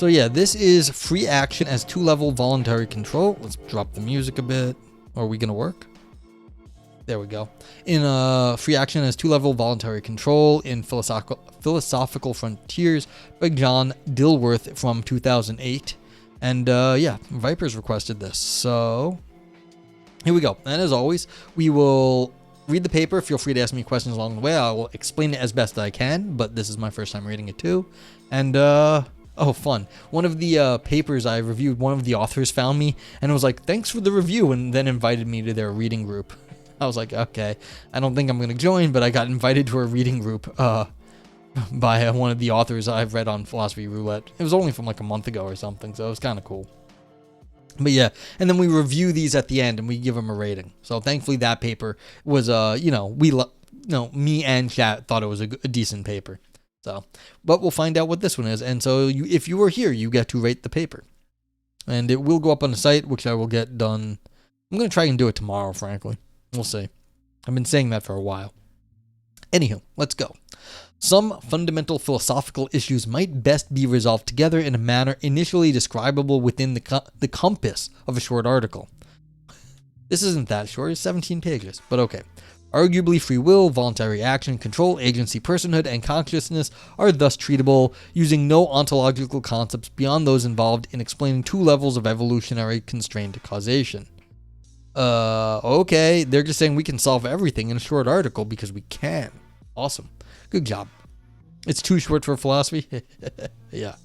So yeah, this is free action as 2-level voluntary control. Let's drop the music a bit. Are we gonna work? There we go. In free action as 2-level voluntary control in philosophical frontiers by John Dilworth from 2008. And yeah, Vipers requested this. So here we go. And as always, we will read the paper. Feel free to ask me questions along the way. I will explain it as best I can, but this is my first time reading it too. And oh, fun. One of the papers I reviewed, one of the authors found me and was like, thanks for the review, and then invited me to their reading group. I was like, okay, I don't think I'm going to join, but I got invited to a reading group by one of the authors I've read on Philosophy Roulette. It was only from like a month ago or something, so it was kind of cool. But yeah, and then we review these at the end and we give them a rating. So thankfully that paper was, me and chat thought it was a decent paper. So, but we'll find out what this one is. And so if you were here, you get to rate the paper. And it will go up on the site, which I will get done. I'm going to try and do it tomorrow, frankly. We'll see. I've been saying that for a while. Anywho, let's go. Some fundamental philosophical issues might best be resolved together in a manner initially describable within the compass of a short article. This isn't that short, it's 17 pages, but okay. Arguably, free will, voluntary action, control, agency, personhood, and consciousness are thus treatable using no ontological concepts beyond those involved in explaining 2 levels of evolutionary constrained causation. Okay, they're just saying we can solve everything in a short article because we can. Awesome. Good job. It's too short for philosophy? Yeah.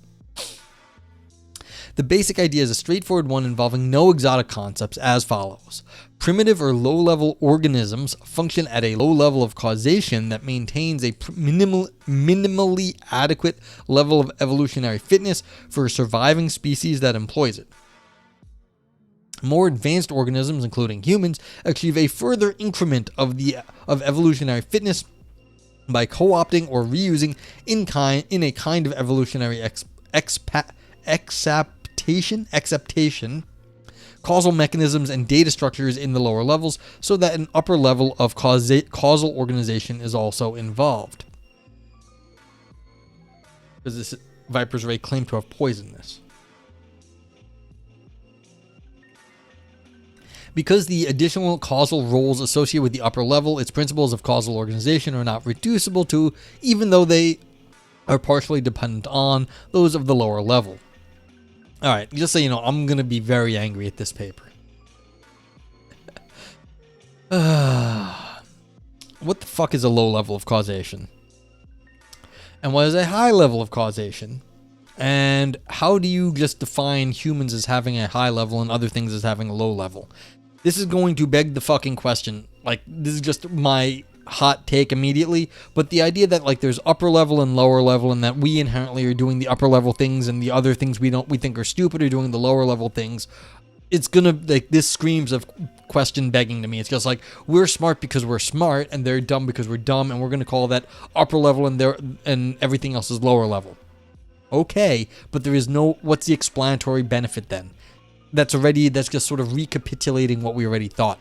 The basic idea is a straightforward one involving no exotic concepts as follows. Primitive or low-level organisms function at a low level of causation that maintains a minimally adequate level of evolutionary fitness for a surviving species that employs it. More advanced organisms, including humans, achieve a further increment of evolutionary fitness by co-opting or reusing in a kind of evolutionary acceptation, causal mechanisms and data structures in the lower levels, so that an upper level of causal organization is also involved. Does this Viper's Ray claim to have poisoned this? Because the additional causal roles associated with the upper level, its principles of causal organization are not reducible to, even though they are partially dependent on, those of the lower level. Alright, just so you know, I'm going to be very angry at this paper. What the fuck is a low level of causation? And what is a high level of causation? And how do you just define humans as having a high level and other things as having a low level? This is going to beg the fucking question. Like, this is just my hot take immediately, but the idea that like there's upper level and lower level, and that we inherently are doing the upper level things and the other things we think are stupid are doing the lower level things, it's gonna, like, this screams of question begging to me. It's just like, we're smart because we're smart and they're dumb because we're dumb, and we're gonna call that upper level and everything else is lower level. Okay, but there is no, what's the explanatory benefit then? That's just sort of recapitulating what we already thought.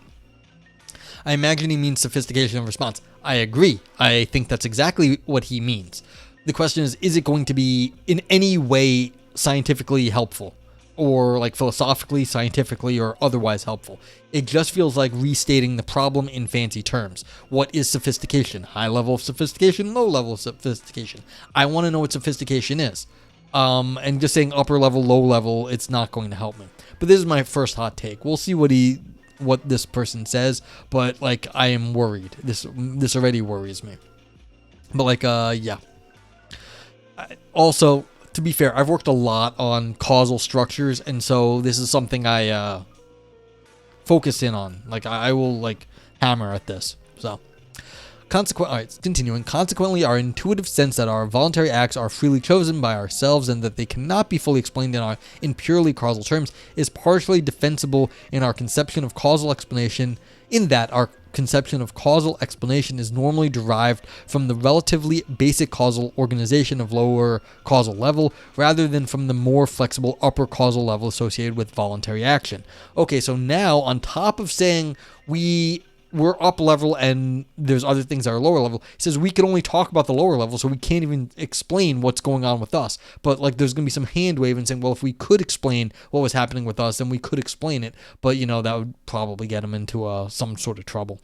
I imagine he means sophistication of response. I agree. I think that's exactly what he means. The question is it going to be in any way scientifically helpful? Or like philosophically, scientifically, or otherwise helpful? It just feels like restating the problem in fancy terms. What is sophistication? High level of sophistication, low level of sophistication. I want to know what sophistication is. And just saying upper level, low level, it's not going to help me. But this is my first hot take. We'll see what this person says, but like, I am worried. This already worries me. But like, yeah. Also, to be fair, I've worked a lot on causal structures, and so this is something I focus in on. Like, I will like hammer at this. So, continuing. Consequently, our intuitive sense that our voluntary acts are freely chosen by ourselves and that they cannot be fully explained in purely causal terms is partially defensible in our conception of causal explanation, in that our conception of causal explanation is normally derived from the relatively basic causal organization of lower causal level, rather than from the more flexible upper causal level associated with voluntary action. Okay, so now on top of saying we we're up level and there's other things that are lower level. He says we can only talk about the lower level, so we can't even explain what's going on with us. But like, there's going to be some hand waving saying, well, if we could explain what was happening with us, then we could explain it. But, you know, that would probably get him into some sort of trouble.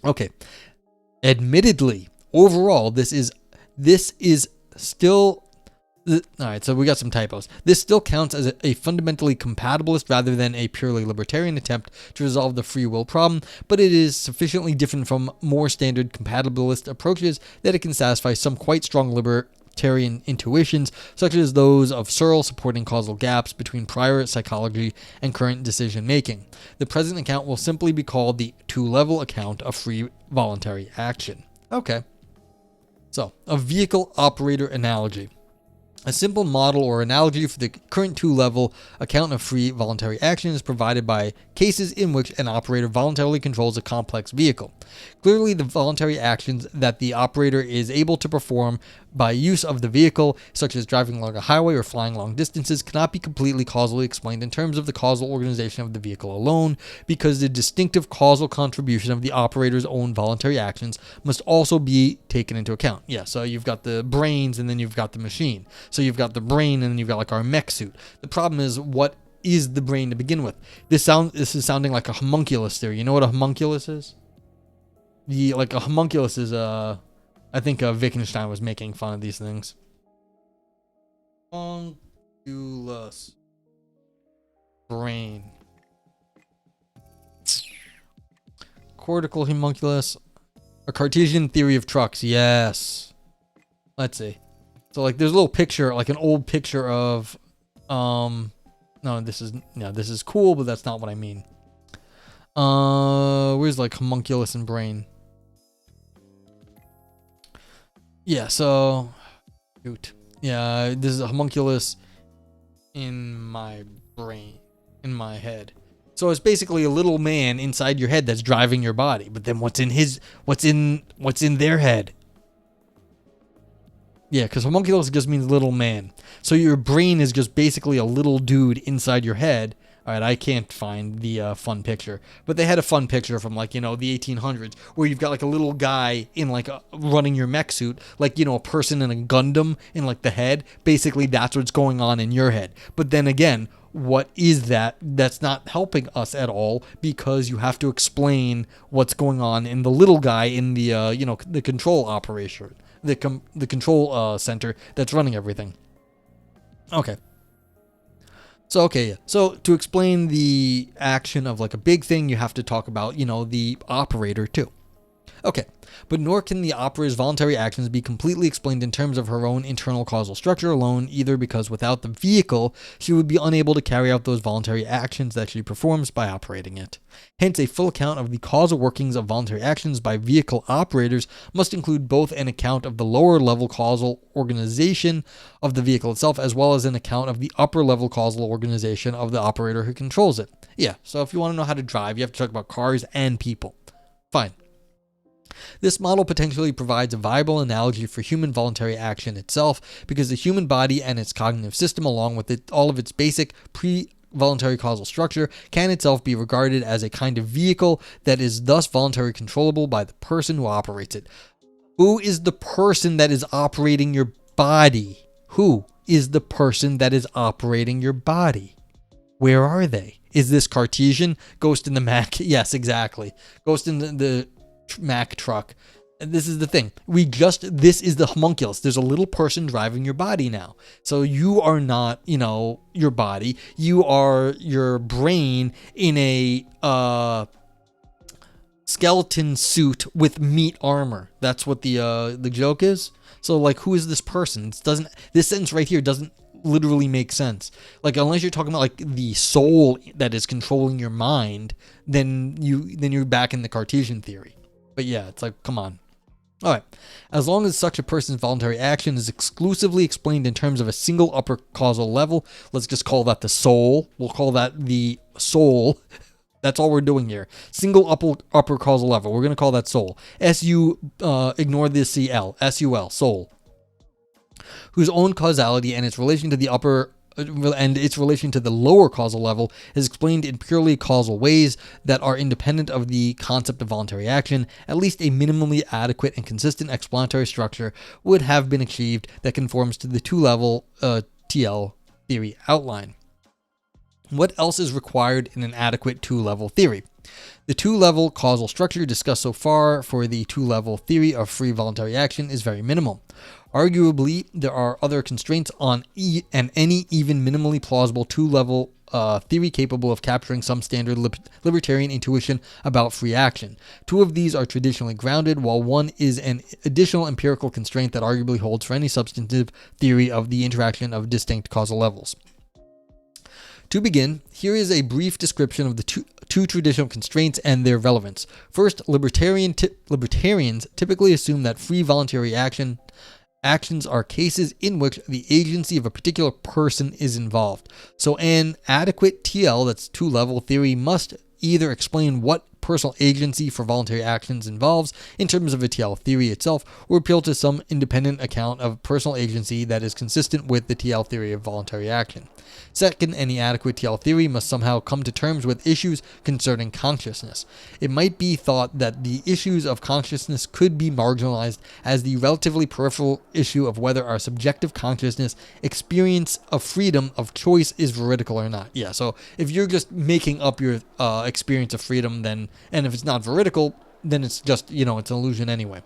Okay. Admittedly, overall, this is still... All right, so we got some typos. This still counts as a fundamentally compatibilist rather than a purely libertarian attempt to resolve the free will problem, but it is sufficiently different from more standard compatibilist approaches that it can satisfy some quite strong libertarian intuitions, such as those of Searle supporting causal gaps between prior psychology and current decision making. The present account will simply be called the two-level account of free voluntary action. Okay. So, a vehicle operator analogy. A simple model or analogy for the current two-level account of free voluntary action is provided by cases in which an operator voluntarily controls a complex vehicle. Clearly, the voluntary actions that the operator is able to perform by use of the vehicle, such as driving along a highway or flying long distances, cannot be completely causally explained in terms of the causal organization of the vehicle alone, because the distinctive causal contribution of the operator's own voluntary actions must also be taken into account. Yeah, so you've got the brains and then you've got the machine. So you've got the brain and then you've got like our mech suit. The problem is, what is the brain to begin with? This is sounding like a homunculus theory. You know what a homunculus is? A homunculus is I think Wittgenstein was making fun of these things. Homunculus. Brain. Cortical homunculus. A Cartesian theory of trucks. Yes. Let's see. So like, there's a little picture, like an old picture of, this is cool, but that's not what I mean. Where's like homunculus and brain? Yeah, so, shoot. Yeah, this is a homunculus in my brain, in my head. So it's basically a little man inside your head that's driving your body. But then what's in their head? Yeah, because homunculus just means little man. So your brain is just basically a little dude inside your head. All right, I can't find the fun picture, but they had a fun picture from like, the 1800s where you've got like a little guy in like running your mech suit, like, a person in a Gundam in like the head. Basically, that's what's going on in your head. But then again, what is that? That's not helping us at all, because you have to explain what's going on in the little guy in the the control operation, the control center that's running everything. Okay. So, So to explain the action of like a big thing, you have to talk about, the operator too. Okay. But nor can the operator's voluntary actions be completely explained in terms of her own internal causal structure alone, either, because without the vehicle, she would be unable to carry out those voluntary actions that she performs by operating it. Hence, a full account of the causal workings of voluntary actions by vehicle operators must include both an account of the lower level causal organization of the vehicle itself, as well as an account of the upper level causal organization of the operator who controls it. Yeah, so if you want to know how to drive, you have to talk about cars and people. Fine. This model potentially provides a viable analogy for human voluntary action itself, because the human body and its cognitive system, along with all of its basic pre-voluntary causal structure, can itself be regarded as a kind of vehicle that is thus voluntarily controllable by the person who operates it. Who is the person that is operating your body? Who is the person that is operating your body? Where are they? Is this Cartesian? Ghost in the Mac? Yes, exactly. Ghost in the Mac truck. And this is the thing. This is the homunculus. There's a little person driving your body now. So you are not, your body. You are your brain in a skeleton suit with meat armor. That's what the joke is. So like, who is this person? This sentence right here doesn't literally make sense. Like, unless you're talking about like the soul that is controlling your mind, then you're back in the Cartesian theory. But yeah, it's like, come on. All right. As long as such a person's voluntary action is exclusively explained in terms of a single upper causal level, let's just call that the soul. We'll call that the soul. That's all we're doing here. Single upper causal level. We're going to call that soul. Ignore the CL. SUL, soul. Whose own causality and its relation to the upper and its relation to the lower causal level is explained in purely causal ways that are independent of the concept of voluntary action, at least a minimally adequate and consistent explanatory structure would have been achieved that conforms to the two-level TL theory outline. What else is required in an adequate two-level theory? The two-level causal structure discussed so far for the two-level theory of free voluntary action is very minimal. Arguably, there are other constraints on any even minimally plausible two-level theory capable of capturing some standard libertarian intuition about free action. Two of these are traditionally grounded, while one is an additional empirical constraint that arguably holds for any substantive theory of the interaction of distinct causal levels. To begin, here is a brief description of the two traditional constraints and their relevance. First, libertarians typically assume that free voluntary actions are cases in which the agency of a particular person is involved. So an adequate TL, that's two-level theory, must either explain what personal agency for voluntary actions involves in terms of a TL theory itself, or appeal to some independent account of personal agency that is consistent with the TL theory of voluntary action. Second, any adequate TL theory must somehow come to terms with issues concerning consciousness. It might be thought that the issues of consciousness could be marginalized as the relatively peripheral issue of whether our subjective consciousness experience of freedom of choice is veridical or not. Yeah, so if you're just making up your experience of freedom, then, and if it's not veridical, then it's just, it's an illusion anyway.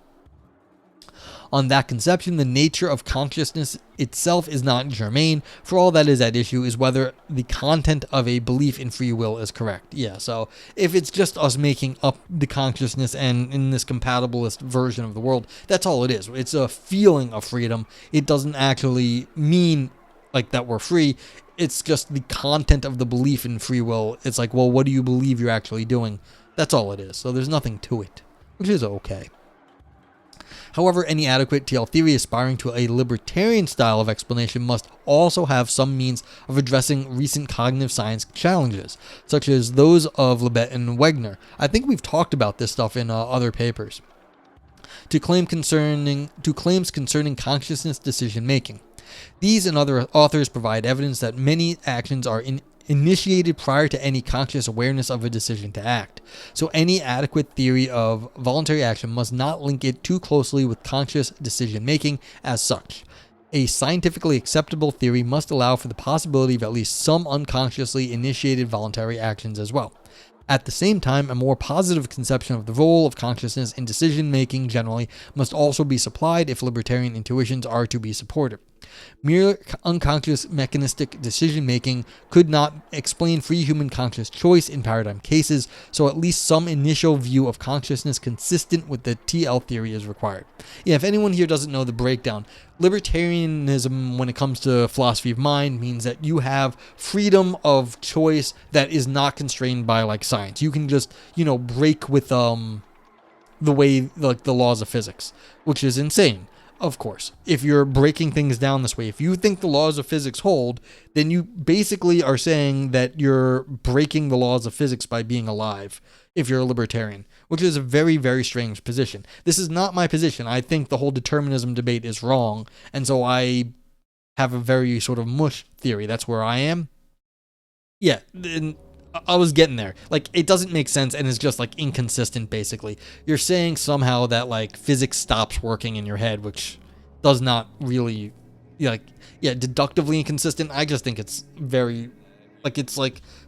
On that conception, the nature of consciousness itself is not germane, for all that is at issue is whether the content of a belief in free will is correct. Yeah, so if it's just us making up the consciousness and in this compatibilist version of the world, that's all it is. It's a feeling of freedom. It doesn't actually mean like that we're free. It's just the content of the belief in free will. It's like, well, what do you believe you're actually doing? That's all it is. So there's nothing to it, which is okay. However, any adequate TL theory aspiring to a libertarian style of explanation must also have some means of addressing recent cognitive science challenges, such as those of Roulette and Wegner. I think we've talked about this stuff in other papers. To claims concerning consciousness decision-making. These and other authors provide evidence that many actions are initiated prior to any conscious awareness of a decision to act. So any adequate theory of voluntary action must not link it too closely with conscious decision-making as such. A scientifically acceptable theory must allow for the possibility of at least some unconsciously initiated voluntary actions as well. At the same time, a more positive conception of the role of consciousness in decision-making generally must also be supplied if libertarian intuitions are to be supported. Mere unconscious mechanistic decision-making could not explain free human conscious choice in paradigm cases, so at least some initial view of consciousness consistent with the TL theory is required. Yeah, if anyone here doesn't know the breakdown, libertarianism, when it comes to philosophy of mind, means that you have freedom of choice that is not constrained by, like, science. You can just, break with the way, like, the laws of physics, which is insane. Of course, if you're breaking things down this way, if you think the laws of physics hold, then you basically are saying that you're breaking the laws of physics by being alive, if you're a libertarian, which is a very, very strange position. This is not my position. I think the whole determinism debate is wrong, and so I have a very sort of mush theory. That's where I am. Yeah, I was getting there. Like, it doesn't make sense, and it's just, like, inconsistent, basically. You're saying somehow that, like, physics stops working in your head, which does not really, deductively inconsistent. I just think it's very, it's,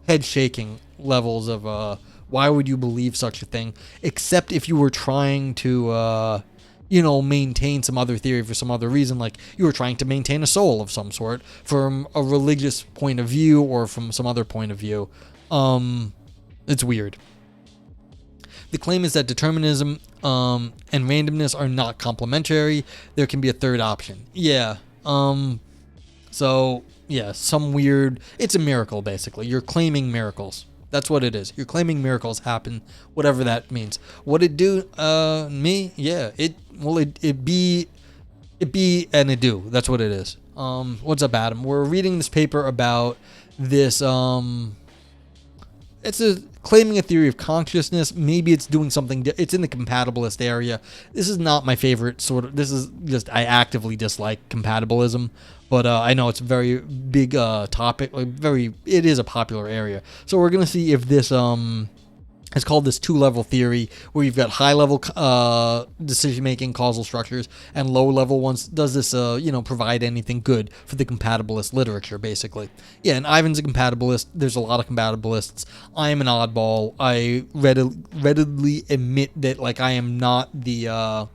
head-shaking levels of, why would you believe such a thing? Except if you were trying to, maintain some other theory for some other reason, like you were trying to maintain a soul of some sort from a religious point of view or from some other point of view. It's weird. The claim is that determinism and randomness are not complementary. There can be a third option. Yeah. Some weird... It's a miracle, basically. You're claiming miracles. That's what it is. You're claiming miracles happen, whatever that means. What it do, me? Yeah. It be and it do. That's what it is. What's up, Adam? We're reading this paper about this, it's claiming a theory of consciousness. Maybe it's doing something. It's in the compatibilist area. This is not my favorite sort of. This is just, I actively dislike compatibilism. But I know it's a very big topic. It is a popular area. So we're gonna see if this it's called this two-level theory, where you've got high-level decision-making causal structures and low-level ones. Does this, provide anything good for the compatibilist literature, basically? Yeah, and Ivan's a compatibilist. There's a lot of compatibilists. I am an oddball. I readily admit that, I am not the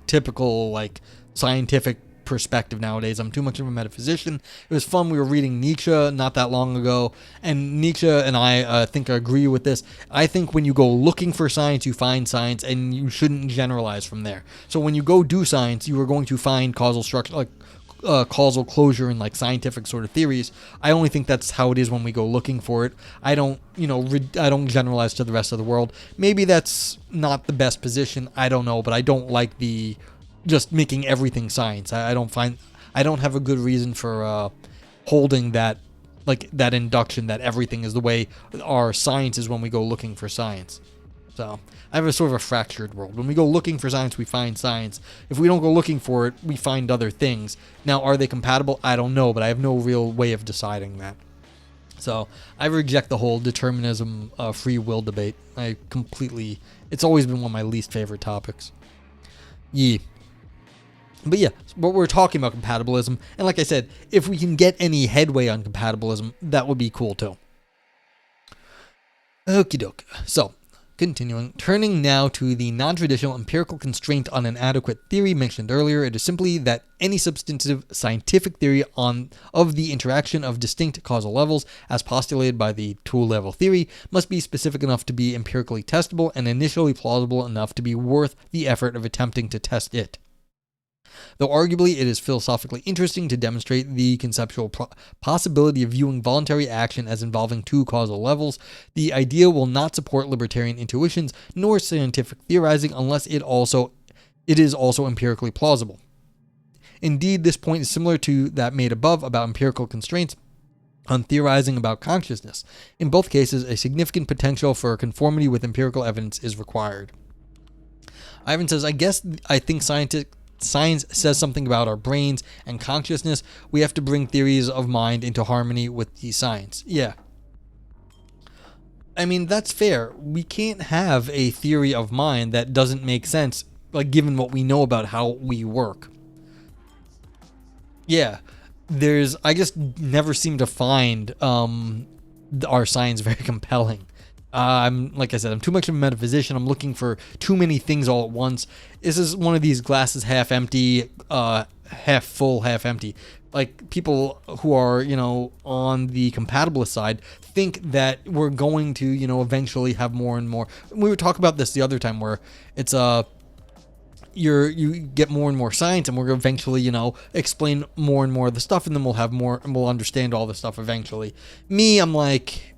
typical, scientific perspective nowadays. I'm too much of a metaphysician. It was fun. We were reading Nietzsche not that long ago, and Nietzsche and I think I agree with this. I think when you go looking for science, you find science, and you shouldn't generalize from there. So when you go do science, you are going to find causal structure, causal closure in scientific sort of theories. I only think that's how it is when we go looking for it. I don't generalize to the rest of the world. Maybe that's not the best position. I don't know, but I don't like the just making everything science. I don't have a good reason for holding that induction that everything is the way our science is when we go looking for science. So I have a sort of a fractured world. When we go looking for science, we find science. If we don't go looking for it, we find other things. Now, are they compatible? I don't know, but I have no real way of deciding that. So I reject the whole determinism, free will debate. It's always been one of my least favorite topics. Yeah. But yeah, but we're talking about compatibilism, and like I said, if we can get any headway on compatibilism, that would be cool too. Okie doke. So, continuing, turning now to the non-traditional empirical constraint on an adequate theory mentioned earlier, it is simply that any substantive scientific theory of the interaction of distinct causal levels, as postulated by the two-level theory, must be specific enough to be empirically testable and initially plausible enough to be worth the effort of attempting to test it. Though arguably it is philosophically interesting to demonstrate the conceptual possibility of viewing voluntary action as involving two causal levels, the idea will not support libertarian intuitions nor scientific theorizing unless it is also empirically plausible. Indeed, this point is similar to that made above about empirical constraints on theorizing about consciousness. In both cases, a significant potential for conformity with empirical evidence is required. Ivan says, I think science says something about our brains and consciousness. We have to bring theories of mind into harmony with the science. Yeah. I mean, that's fair. We can't have a theory of mind that doesn't make sense, given what we know about how we work. Yeah. I just never seem to find our science very compelling. Like I said, I'm too much of a metaphysician. I'm looking for too many things all at once. This is one of these glasses half empty, half full, half empty. People who are, on the compatibilist side think that we're going to, eventually have more and more. We were talking about this the other time where it's, you get more and more science, and we're eventually, explain more and more of the stuff, and then we'll have more, and we'll understand all the stuff eventually. Me, I'm like,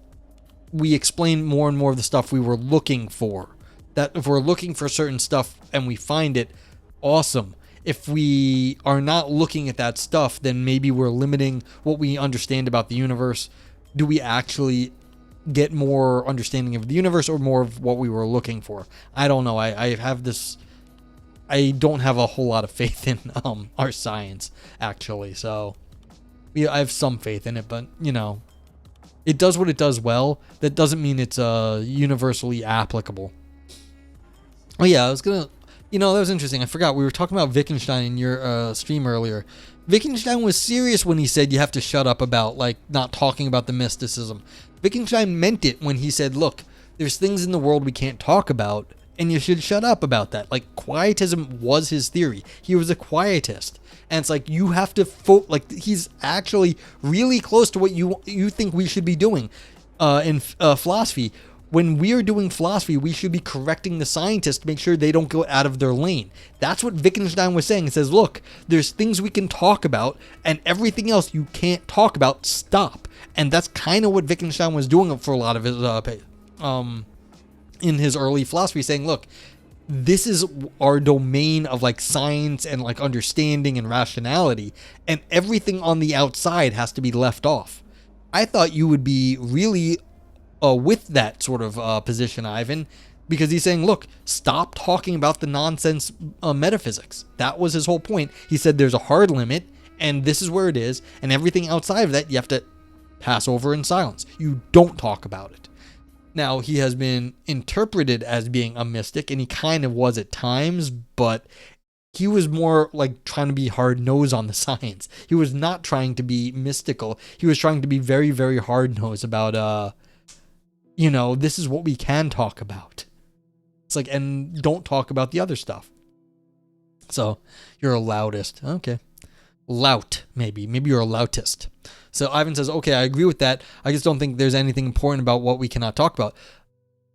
we explain more and more of the stuff we were looking for. That if we're looking for certain stuff and we find it, awesome. If we are not looking at that stuff, then maybe we're limiting what we understand about the universe. Do we actually get more understanding of the universe or more of what we were looking for? I don't know. I don't have a whole lot of faith in our science, actually. So I have some faith in it, but, it does what it does well. That doesn't mean it's universally applicable. Oh yeah, I was gonna, that was interesting. I forgot we were talking about Wittgenstein in your stream earlier. Wittgenstein was serious when he said you have to shut up about not talking about the mysticism. Wittgenstein meant it when he said, "Look, there's things in the world we can't talk about, and you should shut up about that." Quietism was his theory. He was a quietist. And it's you have to he's actually really close to what you think we should be doing in philosophy. When we are doing philosophy, we should be correcting the scientists to make sure they don't go out of their lane. That's what Wittgenstein was saying. It says, look, there's things we can talk about, and everything else you can't talk about, stop. And that's kind of what Wittgenstein was doing for a lot of his in his early philosophy, saying, look, this is our domain of science and understanding and rationality, and everything on the outside has to be left off. I thought you would be really with that sort of position, Ivan, because he's saying, look, stop talking about the nonsense metaphysics. That was his whole point. He said there's a hard limit, And this is where it is. And everything outside of that, you have to pass over in silence. You don't talk about it. Now, he has been interpreted as being a mystic, and he kind of was at times, but he was more like trying to be hard-nosed on the science. He was not trying to be mystical. He was trying to be very, very hard-nosed about, this is what we can talk about. It's like, and don't talk about the other stuff. So, you're a loudist. Okay. Lout, maybe. Maybe you're a loutist. So Ivan says, okay, I agree with that. I just don't think there's anything important about what we cannot talk about.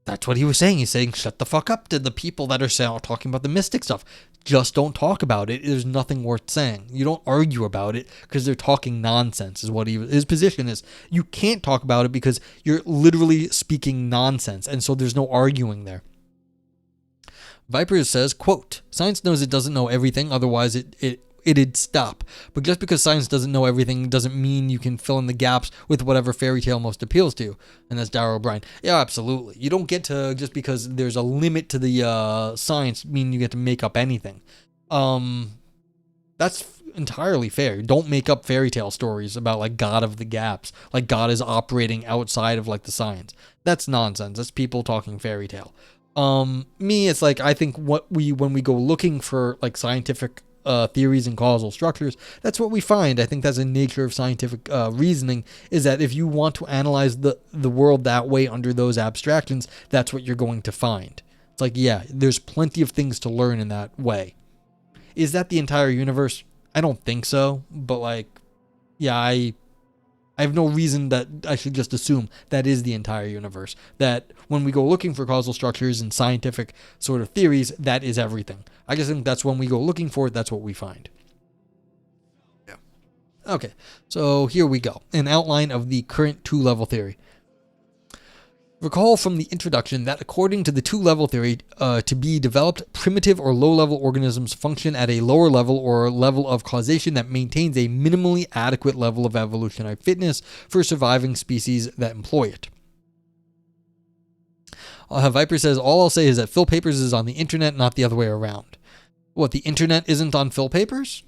That's what he was saying. He's saying, shut the fuck up to the people that are talking about the mystic stuff. Just don't talk about it. There's nothing worth saying. You don't argue about it because they're talking nonsense is what his position is. You can't talk about it because you're literally speaking nonsense. And so there's no arguing there. Viper says, quote, science knows it doesn't know everything. Otherwise it'd stop. But just because science doesn't know everything doesn't mean you can fill in the gaps with whatever fairy tale most appeals to you. And that's Darryl O'Brien. Yeah, absolutely. You don't get to, just because there's a limit to the science, mean you get to make up anything. That's entirely fair. Don't make up fairy tale stories about like God of the gaps. Like God is operating outside of like the science. That's nonsense. That's people talking fairy tale. Me, it's like, I think when we go looking for like scientific theories and causal structures, that's what we find. I think that's the nature of scientific reasoning, is that if you want to analyze the world that way under those abstractions, that's what you're going to find. It's like, yeah, there's plenty of things to learn in that way. Is that the entire universe? I don't think so, but like, yeah, I have no reason that I should just assume that is the entire universe. That when we go looking for causal structures and scientific sort of theories, that is everything. I just think that's when we go looking for it, that's what we find. Yeah. Okay, so here we go. An outline of the current two-level theory. Recall from the introduction that according to the two-level theory, to be developed, primitive or low-level organisms function at a lower level or level of causation that maintains a minimally adequate level of evolutionary fitness for surviving species that employ it. Viper says, all I'll say is that Phil Papers is on the internet, not the other way around. What, the internet isn't on Phil Papers?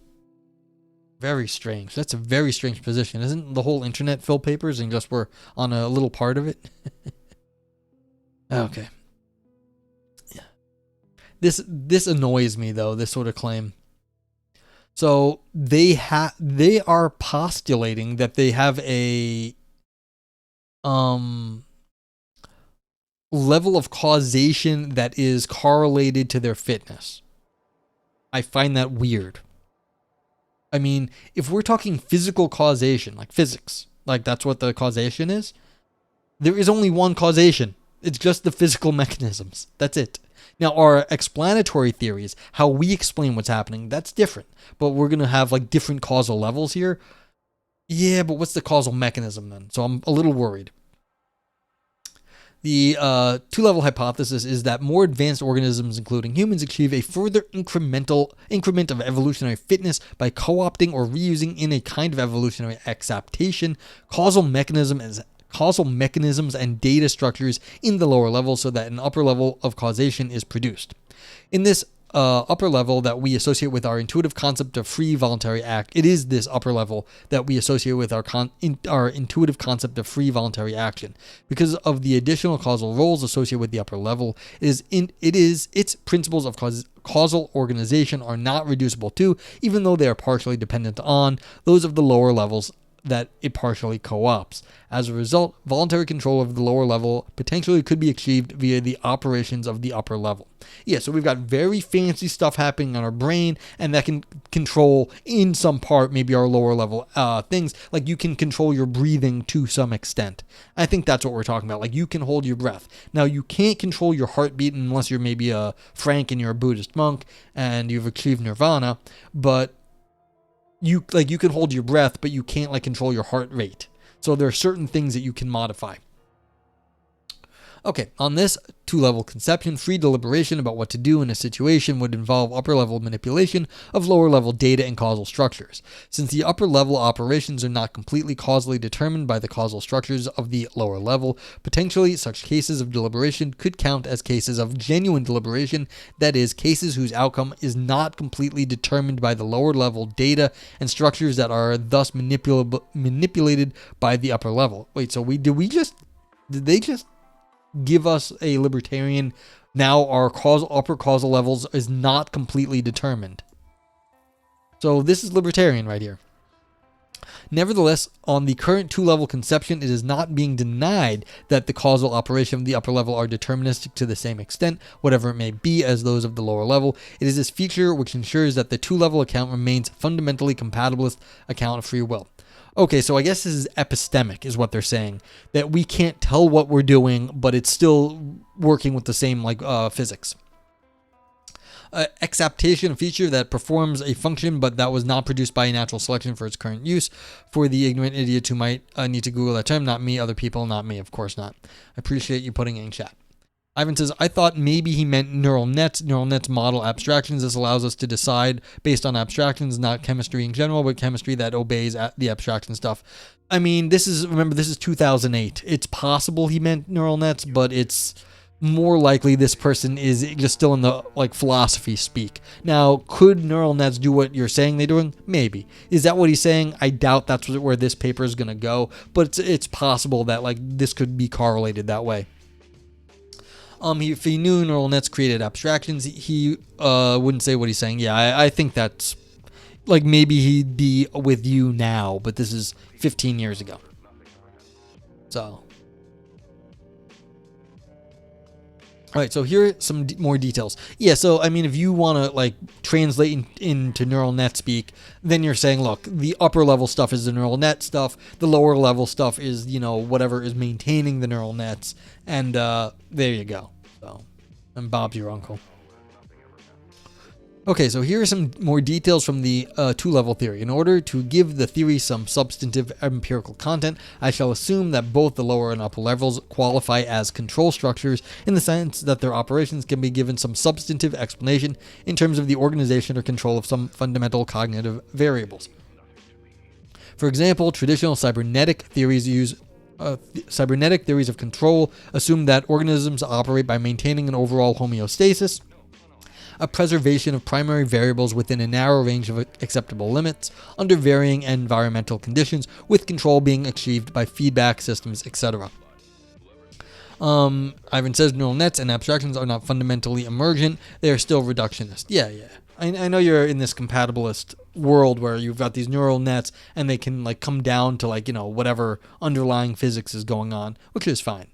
Very strange. That's a very strange position. Isn't the whole internet Phil Papers and just we're on a little part of it? Okay. Yeah. This annoys me though, this sort of claim. So they are postulating that they have a level of causation that is correlated to their fitness. I find that weird. I mean, if we're talking physical causation, like physics, like that's what the causation is, there is only one causation. It's just the physical mechanisms. That's it. Now, our explanatory theories, how we explain what's happening, that's different. But we're going to have like different causal levels here. Yeah, but what's the causal mechanism then? So I'm a little worried. The two-level hypothesis is that more advanced organisms, including humans, achieve a further increment of evolutionary fitness by co-opting or reusing in a kind of evolutionary exaptation causal mechanisms and data structures in the lower level so that an upper level of causation is produced. In this upper level that we associate with our intuitive concept of free voluntary act, it is this upper level that we associate with our intuitive concept of free voluntary action. Because of the additional causal roles associated with the upper level, its principles of causal organization are not reducible to, even though they are partially dependent on, those of the lower levels that it partially co-ops. As a result, voluntary control of the lower level potentially could be achieved via the operations of the upper level. Yeah, so we've got very fancy stuff happening on our brain, and that can control, in some part, maybe our lower level things. Like you can control your breathing to some extent. I think that's what we're talking about. Like you can hold your breath. Now, you can't control your heartbeat unless you're maybe a Frank and you're a Buddhist monk and you've achieved nirvana, but you can hold your breath, but you can't like control your heart rate. So there are certain things that you can modify. Okay, on this two-level conception, free deliberation about what to do in a situation would involve upper-level manipulation of lower-level data and causal structures. Since the upper-level operations are not completely causally determined by the causal structures of the lower level, potentially such cases of deliberation could count as cases of genuine deliberation, that is, cases whose outcome is not completely determined by the lower-level data and structures that are thus manipulated by the upper level. Wait, so did they just give us a libertarian? Now our upper causal levels is not completely determined. So this is libertarian right here. Nevertheless, on the current two-level conception, it is not being denied that the causal operation of the upper level are deterministic to the same extent, whatever it may be, as those of the lower level. It is this feature which ensures that the two-level account remains fundamentally compatibilist account of free will. Okay, so I guess this is epistemic, is what they're saying. That we can't tell what we're doing, but it's still working with the same physics. Exaptation, a feature that performs a function but that was not produced by a natural selection for its current use. For the ignorant idiot who might need to Google that term, not me, other people, not me, of course not. I appreciate you putting it in chat. Ivan says, I thought maybe he meant neural nets. Neural nets model abstractions. This allows us to decide based on abstractions, not chemistry in general, but chemistry that obeys the abstraction stuff. I mean, this is 2008. It's possible he meant neural nets, but it's more likely this person is just still in the philosophy speak. Now, could neural nets do what you're saying they're doing? Maybe. Is that what he's saying? I doubt that's where this paper is going to go, but it's possible that this could be correlated that way. If he knew neural nets created abstractions, he wouldn't say what he's saying. Yeah, I think that's maybe he'd be with you now, but this is 15 years ago. So, all right, so here are some more details. Yeah, so I mean, if you want to translate into neural net speak, then you're saying, look, the upper level stuff is the neural net stuff, the lower level stuff is whatever is maintaining the neural nets, and there you go. So, and Bob's your uncle. Okay, so here are some more details from the two-level theory. In order to give the theory some substantive empirical content, I shall assume that both the lower and upper levels qualify as control structures in the sense that their operations can be given some substantive explanation in terms of the organization or control of some fundamental cognitive variables. For example, traditional cybernetic theories cybernetic theories of control assume that organisms operate by maintaining an overall homeostasis, a preservation of primary variables within a narrow range of acceptable limits under varying environmental conditions, with control being achieved by feedback systems, etc. Ivan says neural nets and abstractions are not fundamentally emergent, they are still reductionist. Yeah. I know you're in this compatibilist world where you've got these neural nets and they can come down to whatever underlying physics is going on, which is fine.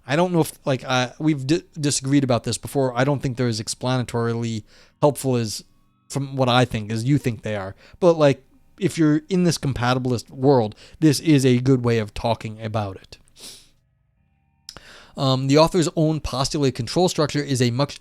I don't know if we've disagreed about this before. I don't think they're as explanatorily helpful as from what I think as you think they are. But if you're in this compatibilist world, this is a good way of talking about it. The author's own postulated control structure is a much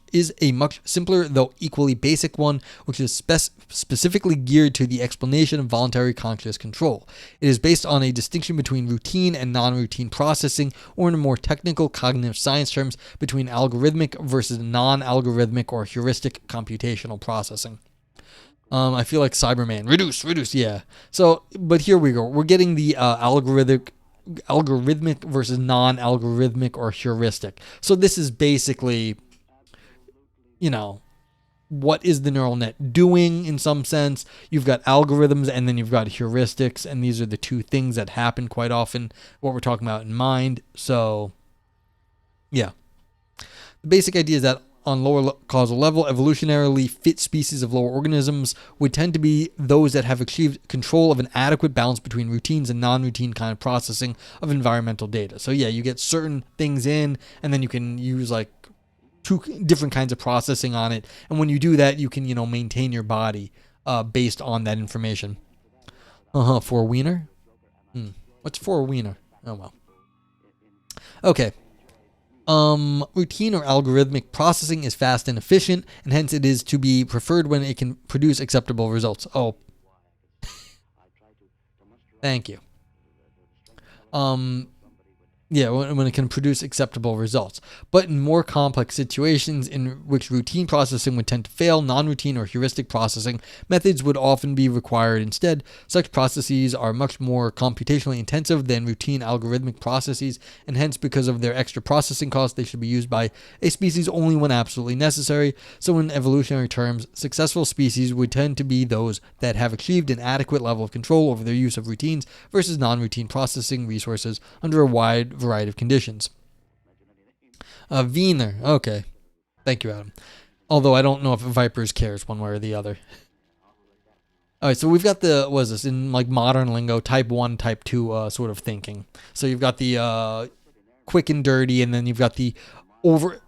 simpler, though equally basic one, which is specifically geared to the explanation of voluntary conscious control. It is based on a distinction between routine and non-routine processing, or in a more technical cognitive science terms, between algorithmic versus non-algorithmic or heuristic computational processing. I feel like Cyberman. Reduce, yeah. So, but here we go. We're getting the algorithmic versus non-algorithmic or heuristic. So this is basically, what is the neural net doing in some sense? You've got algorithms and then you've got heuristics, and these are the two things that happen quite often, what we're talking about in mind. So, yeah. The basic idea is that on lower causal level, evolutionarily fit species of lower organisms would tend to be those that have achieved control of an adequate balance between routines and non-routine kind of processing of environmental data. So yeah, you get certain things in, and then you can use two different kinds of processing on it. And when you do that, you can, maintain your body based on that information. For a wiener? What's for a wiener? Oh, well. Okay. Routine or algorithmic processing is fast and efficient, and hence it is to be preferred when it can produce acceptable results. Oh. Thank you. Yeah, when it can produce acceptable results. But in more complex situations in which routine processing would tend to fail, non-routine or heuristic processing methods would often be required instead. Such processes are much more computationally intensive than routine algorithmic processes, and hence, because of their extra processing costs, they should be used by a species only when absolutely necessary. So in evolutionary terms, successful species would tend to be those that have achieved an adequate level of control over their use of routines versus non-routine processing resources under a wide variety of conditions. Wiener. Okay. Thank you, Adam. Although I don't know if Vipers cares one way or the other. All right, so we've got the, what is this, in like modern lingo, type 1, type 2 sort of thinking. So you've got the quick and dirty, and then you've got the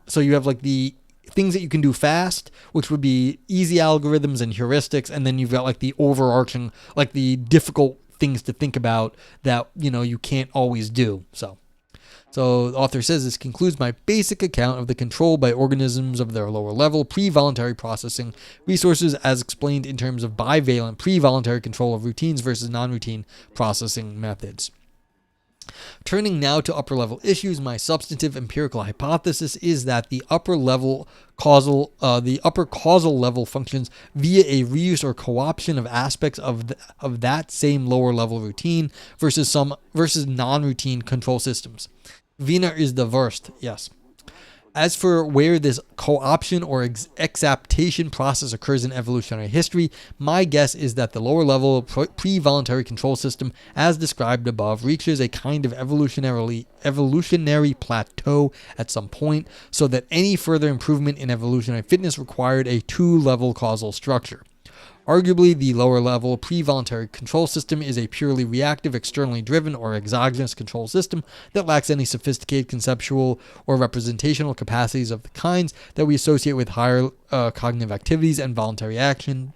so you have like the things that you can do fast, which would be easy algorithms and heuristics, and then you've got like the overarching, like the difficult things to think about that, you can't always do. So the author says, this concludes my basic account of the control by organisms of their lower level pre-voluntary processing resources as explained in terms of bivalent pre-voluntary control of routines versus non-routine processing methods. Turning now to upper level issues, my substantive empirical hypothesis is that the upper causal level functions via a reuse or co-option of aspects of that same lower level routine versus non-routine control systems. Wiener is the worst, yes. As for where this co-option or exaptation process occurs in evolutionary history, my guess is that the lower level pre-voluntary control system, as described above, reaches a kind of evolutionary plateau at some point, so that any further improvement in evolutionary fitness required a two-level causal structure. Arguably, the lower-level pre-voluntary control system is a purely reactive, externally driven, or exogenous control system that lacks any sophisticated conceptual or representational capacities of the kinds that we associate with higher cognitive activities and voluntary action.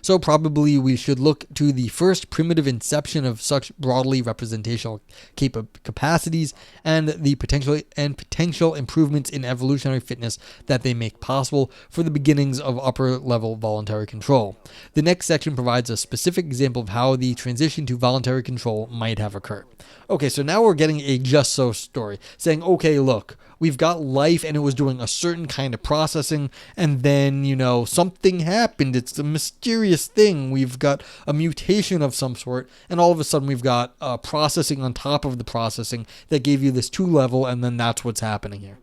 So probably we should look to the first primitive inception of such broadly representational capacities and the potential improvements in evolutionary fitness that they make possible for the beginnings of upper level voluntary control. The next section provides a specific example of how the transition to voluntary control might have occurred. Okay, so now we're getting a just so story saying, okay, look, we've got life and it was doing a certain kind of processing, and then, something happened. It's a mysterious thing. We've got a mutation of some sort, and all of a sudden we've got processing on top of the processing that gave you this two level, and then that's what's happening here.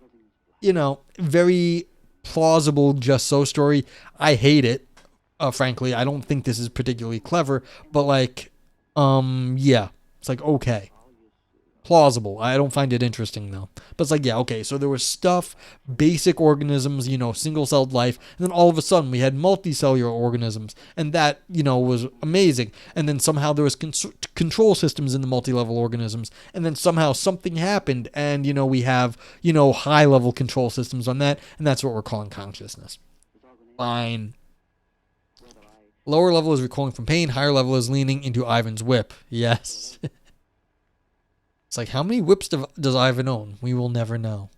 Very plausible just so story. I hate it. Frankly, I don't think this is particularly clever, but yeah, it's like, okay. Plausible. I don't find it interesting though. But it's like, yeah, okay, so there was stuff, basic organisms, single-celled life, and then all of a sudden we had multicellular organisms, and that, was amazing. And then somehow there was control systems in the multi-level organisms, and then somehow something happened, and, we have, high-level control systems on that, and that's what we're calling consciousness. Fine. Lower level is recoiling from pain, higher level is leaning into Ivan's whip. Yes. It's like, how many whips does Ivan own? We will never know.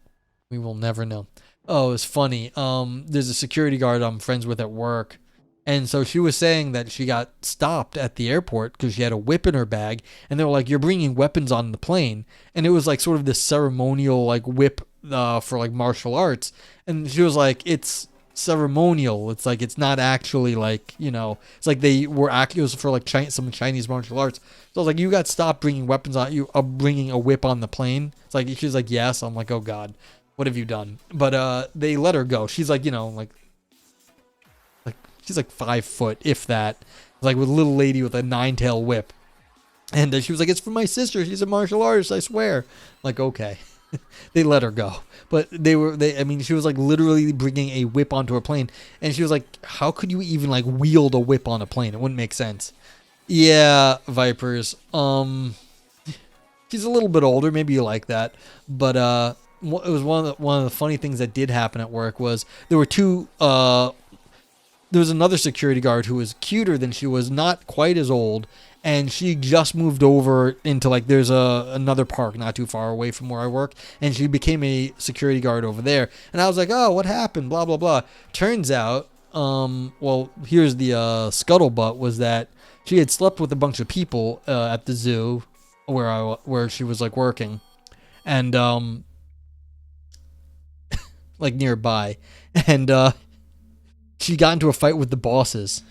We will never know. Oh, it's funny. There's a security guard I'm friends with at work. And so she was saying that she got stopped at the airport because she had a whip in her bag. And they were like, you're bringing weapons on the plane. And it was like sort of this ceremonial like whip for like martial arts. And she was like, it's ceremonial. It's like, it's not actually like, it's like they were it was for like some Chinese martial arts. So I was like, you got stopped bringing weapons on you, bringing a whip on the plane. It's like, she's like, yes. I'm like, oh God, what have you done? But they let her go. She's like, like she's like 5 foot, if that, like with a little lady with a 9-tail whip. And she was like, it's for my sister. She's a martial artist, I swear. Like, okay. They let her go. But she was like literally bringing a whip onto a plane. And she was like, how could you even like wield a whip on a plane? It wouldn't make sense. Yeah, Vipers. She's a little bit older. Maybe you like that. But it was one of the funny things that did happen at work was there were two. There was another security guard who was cuter than she was, not quite as old, and she just moved over into like there's another park not too far away from where I work, and she became a security guard over there. And I was like, oh, what happened? Blah blah blah. Turns out, here's the scuttlebutt was that she had slept with a bunch of people at the zoo where she was like working, and like nearby, and she got into a fight with the bosses,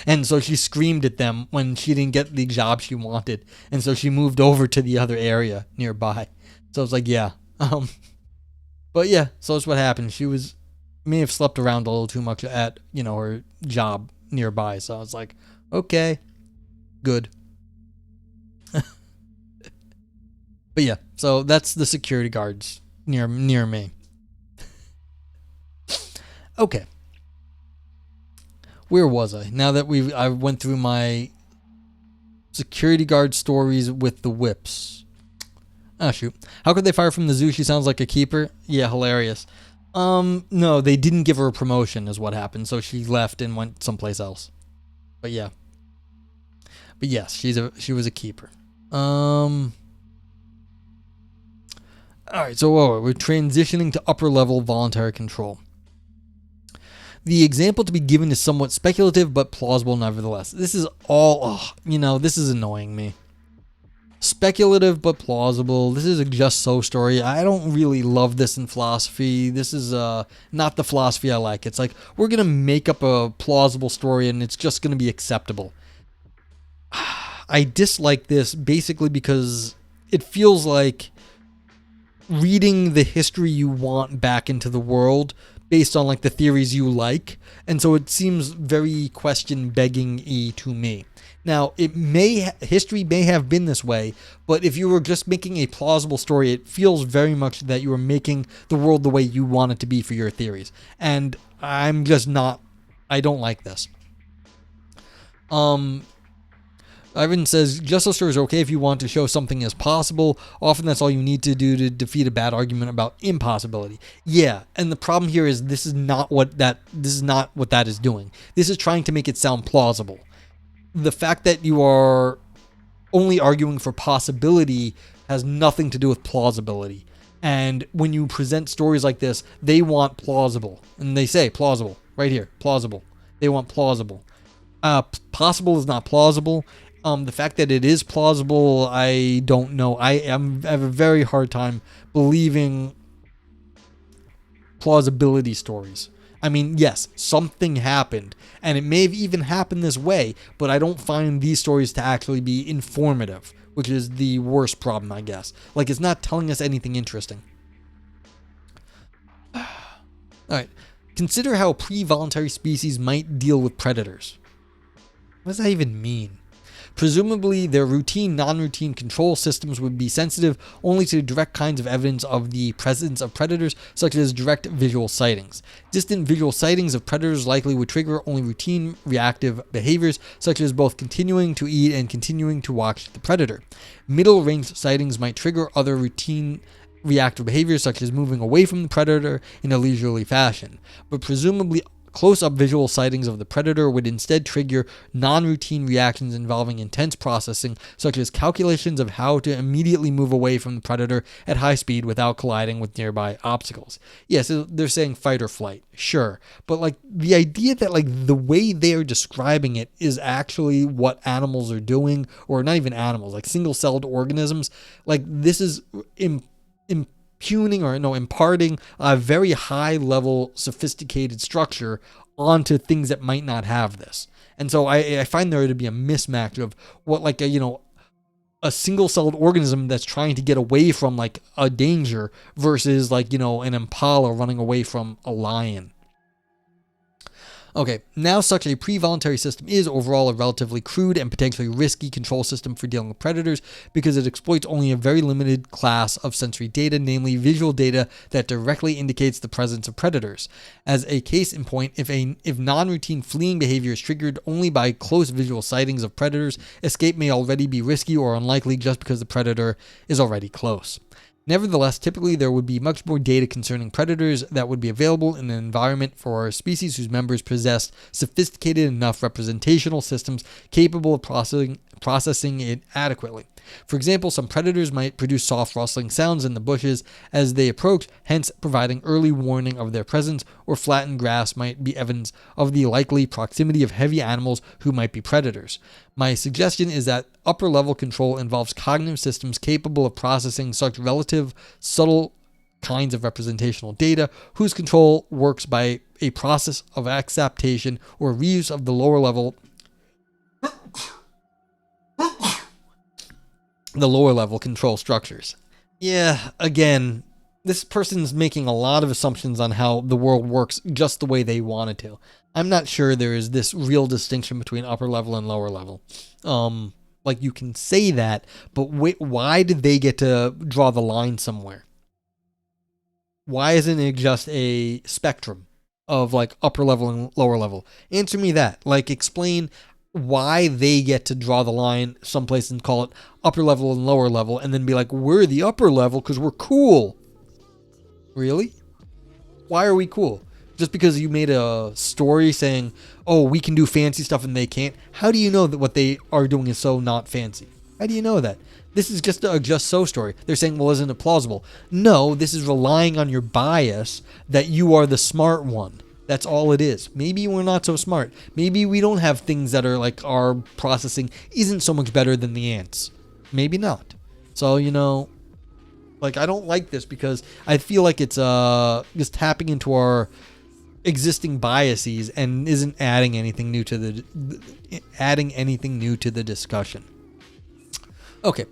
and so she screamed at them when she didn't get the job she wanted, and so she moved over to the other area nearby. So I was like, yeah, but yeah, so that's what happened. She may have slept around a little too much at her job nearby. So I was like, okay, good. But yeah, so that's the security guards near me. Okay. Where was I? Now that I went through my security guard stories with the whips. Oh shoot. How could they fire from the zoo? She sounds like a keeper. Yeah, hilarious. No, they didn't give her a promotion is what happened. So she left and went someplace else. But yeah. But yes, she was a keeper. Alright, so we're transitioning to upper level voluntary control. The example to be given is somewhat speculative, but plausible nevertheless. This is all, this is annoying me. Speculative, but plausible. This is a just so story. I don't really love this in philosophy. This is not the philosophy I like. It's like, we're going to make up a plausible story and it's just going to be acceptable. I dislike this basically because it feels like reading the history you want back into the world based on like the theories you like, and so it seems very question begging-y to me. Now, history may have been this way, but if you were just making a plausible story, it feels very much that you are making the world the way you want it to be for your theories, and I'm just not. I don't like this. Ivan says, just so stories are okay if you want to show something as possible. Often that's all you need to do to defeat a bad argument about impossibility. Yeah, and the problem here is this is not what that is doing. This is trying to make it sound plausible. The fact that you are only arguing for possibility has nothing to do with plausibility. And when you present stories like this, they want plausible. And they say plausible. Right here, plausible. They want plausible. Possible is not plausible. The fact that it is plausible, I don't know. I have a very hard time believing plausibility stories. I mean, yes, something happened, and it may have even happened this way, but I don't find these stories to actually be informative, which is the worst problem, I guess. Like, it's not telling us anything interesting. Alright, consider how pre-voluntary species might deal with predators. What does that even mean? Presumably, their routine, non-routine control systems would be sensitive only to direct kinds of evidence of the presence of predators, such as direct visual sightings. Distant visual sightings of predators likely would trigger only routine reactive behaviors, such as both continuing to eat and continuing to watch the predator. Middle-range sightings might trigger other routine reactive behaviors, such as moving away from the predator in a leisurely fashion. But presumably, close-up visual sightings of the predator would instead trigger non-routine reactions involving intense processing, such as calculations of how to immediately move away from the predator at high speed without colliding with nearby obstacles. Yes, they're saying fight or flight, sure, but like the idea that like the way they are describing it is actually what animals are doing, or not even animals, like single-celled organisms, like this is imparting a very high level sophisticated structure onto things that might not have this. And so I find there to be a mismatch of what like a single-celled organism that's trying to get away from like a danger versus like, an impala running away from a lion. Okay, now such a pre-voluntary system is overall a relatively crude and potentially risky control system for dealing with predators because it exploits only a very limited class of sensory data, namely visual data that directly indicates the presence of predators. As a case in point, if non-routine fleeing behavior is triggered only by close visual sightings of predators, escape may already be risky or unlikely just because the predator is already close. Nevertheless, typically there would be much more data concerning predators that would be available in an environment for species whose members possessed sophisticated enough representational systems capable of processing it adequately. For example, some predators might produce soft rustling sounds in the bushes as they approach, hence providing early warning of their presence, or flattened grass might be evidence of the likely proximity of heavy animals who might be predators. My suggestion is that upper-level control involves cognitive systems capable of processing such relative subtle kinds of representational data, whose control works by a process of acceptation or reuse of the lower level control structures. Yeah, again, this person's making a lot of assumptions on how the world works just the way they want it to. I'm not sure there is this real distinction between upper level and lower level. Like, you can say that, but why did they get to draw the line somewhere? Why isn't it just a spectrum of like upper level and lower level? Answer me that. Like, explain why they get to draw the line someplace and call it upper level and lower level, and then be like, we're the upper level because we're cool. Really? Why are we cool? Just because you made a story saying, oh, we can do fancy stuff and they can't? How do you know that what they are doing is so not fancy? How do you know that? This is just a just so story. They're saying, well, isn't it plausible? No, this is relying on your bias that you are the smart one. That's all it is. Maybe we're not so smart. Maybe we don't have things that are like our processing isn't so much better than the ants. Maybe not. So, like, I don't like this because I feel like it's just tapping into our existing biases and isn't adding anything new to the discussion. Okay.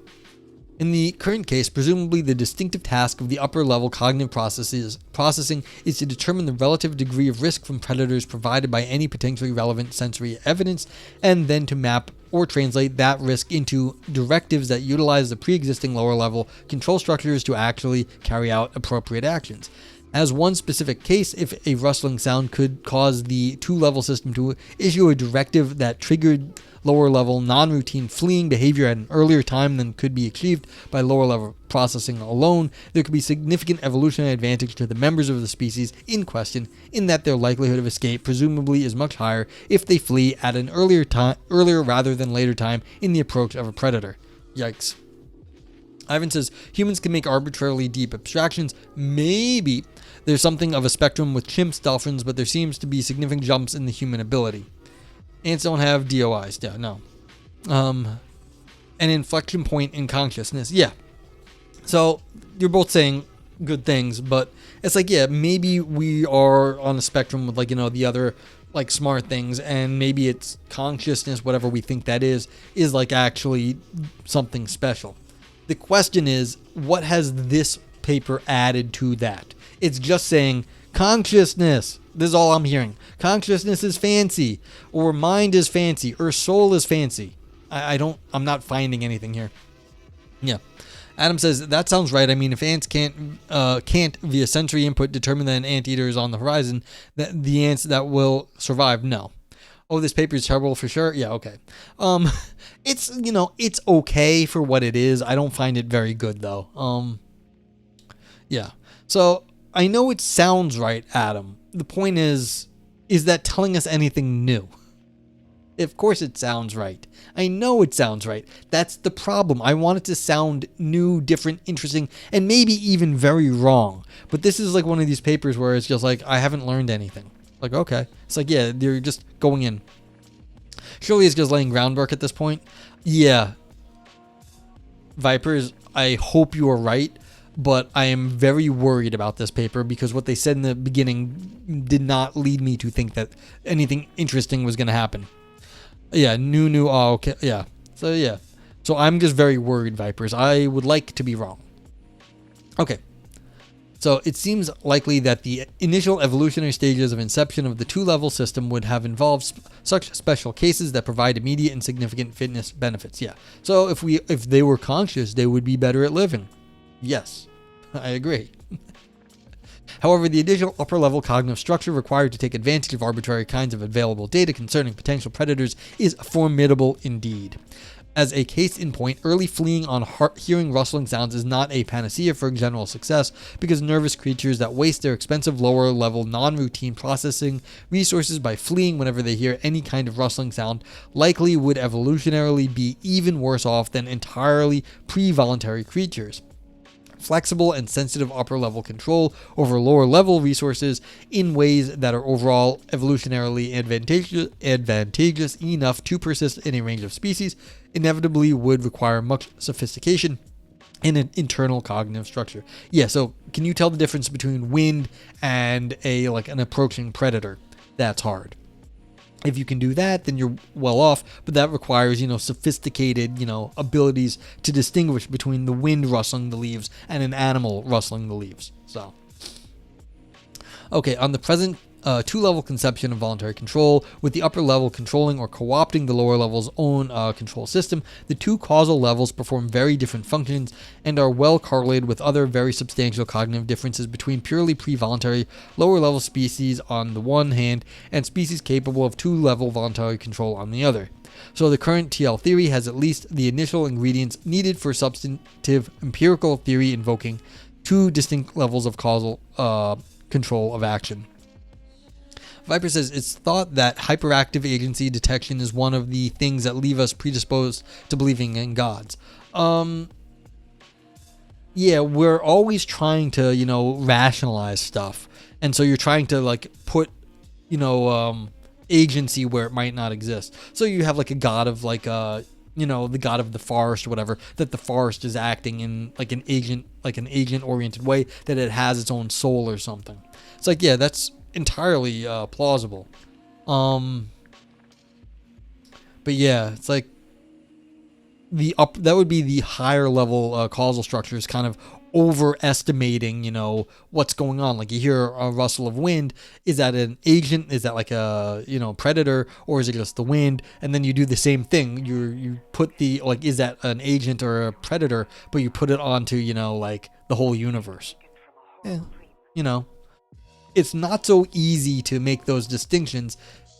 In the current case, presumably the distinctive task of the upper-level cognitive processing is to determine the relative degree of risk from predators provided by any potentially relevant sensory evidence, and then to map or translate that risk into directives that utilize the pre-existing lower-level control structures to actually carry out appropriate actions. As one specific case, if a rustling sound could cause the two-level system to issue a directive that triggered lower-level non-routine fleeing behavior at an earlier time than could be achieved by lower-level processing alone, there could be significant evolutionary advantage to the members of the species in question, in that their likelihood of escape presumably is much higher if they flee at an earlier rather than later time in the approach of a predator. Yikes. Ivan says, humans can make arbitrarily deep abstractions. Maybe there's something of a spectrum with chimps, dolphins, but there seems to be significant jumps in the human ability. Ants don't have DOIs. Yeah, no. An inflection point in consciousness. Yeah. So you're both saying good things, but it's like, yeah, maybe we are on a spectrum with, like, the other like smart things, and maybe it's consciousness, whatever we think that is like actually something special. The question is, what has this paper added to that? It's just saying consciousness. This is all I'm hearing. Consciousness is fancy, or mind is fancy, or soul is fancy. I'm not finding anything here. Yeah. Adam says, that sounds right. I mean, if ants can't via sensory input determine that an anteater is on the horizon, that the ants that will survive, no. Oh, this paper is terrible for sure? Yeah, okay. It's, it's okay for what it is. I don't find it very good, though. Yeah. So, I know it sounds right, Adam. The point is that telling us anything new? Of course it sounds right. I know it sounds right. That's the problem. I want it to sound new, different, interesting, and maybe even very wrong. But this is like one of these papers where it's just like, I haven't learned anything. Like, okay. It's like, yeah, they're just going in. Surely it's just laying groundwork at this point. Yeah. Vipers, I hope you are right. But I am very worried about this paper because what they said in the beginning did not lead me to think that anything interesting was going to happen. Yeah, new. Oh, okay. Yeah. So I'm just very worried, Vipers. I would like to be wrong. Okay. So it seems likely that the initial evolutionary stages of inception of the two-level system would have involved such special cases that provide immediate and significant fitness benefits. Yeah. So if they were conscious, they would be better at living. Yes, I agree. However, the additional upper-level cognitive structure required to take advantage of arbitrary kinds of available data concerning potential predators is formidable indeed. As a case in point, early fleeing on hearing rustling sounds is not a panacea for general success, because nervous creatures that waste their expensive lower level non-routine processing resources by fleeing whenever they hear any kind of rustling sound likely would evolutionarily be even worse off than entirely pre-voluntary creatures. Flexible and sensitive upper level control over lower level resources in ways that are overall evolutionarily advantageous enough to persist in a range of species inevitably would require much sophistication in an internal cognitive structure. Yeah, so can you tell the difference between wind and an approaching predator? That's hard. If you can do that, then you're well off, but that requires, sophisticated, abilities to distinguish between the wind rustling the leaves and an animal rustling the leaves. So, okay, on the present two-level conception of voluntary control, with the upper level controlling or co-opting the lower level's own control system, the two causal levels perform very different functions and are well correlated with other very substantial cognitive differences between purely pre-voluntary lower-level species on the one hand and species capable of two-level voluntary control on the other. So the current TL theory has at least the initial ingredients needed for substantive empirical theory invoking two distinct levels of causal control of action. Viper says, it's thought that hyperactive agency detection is one of the things that leave us predisposed to believing in gods. Yeah, we're always trying to, rationalize stuff. And so you're trying to, put, agency where it might not exist. So you have, a god of, the god of the forest or whatever, that the forest is acting in, an agent-oriented way, that it has its own soul or something. It's yeah, that's entirely plausible. But yeah, it's that would be the higher level causal structures kind of overestimating what's going on. You hear a rustle of wind, is that an agent, is that a predator, or is it just the wind? And then you do the same thing, you put the is that an agent or a predator, but you put it onto the whole universe. Yeah, it's not so easy to make those distinctions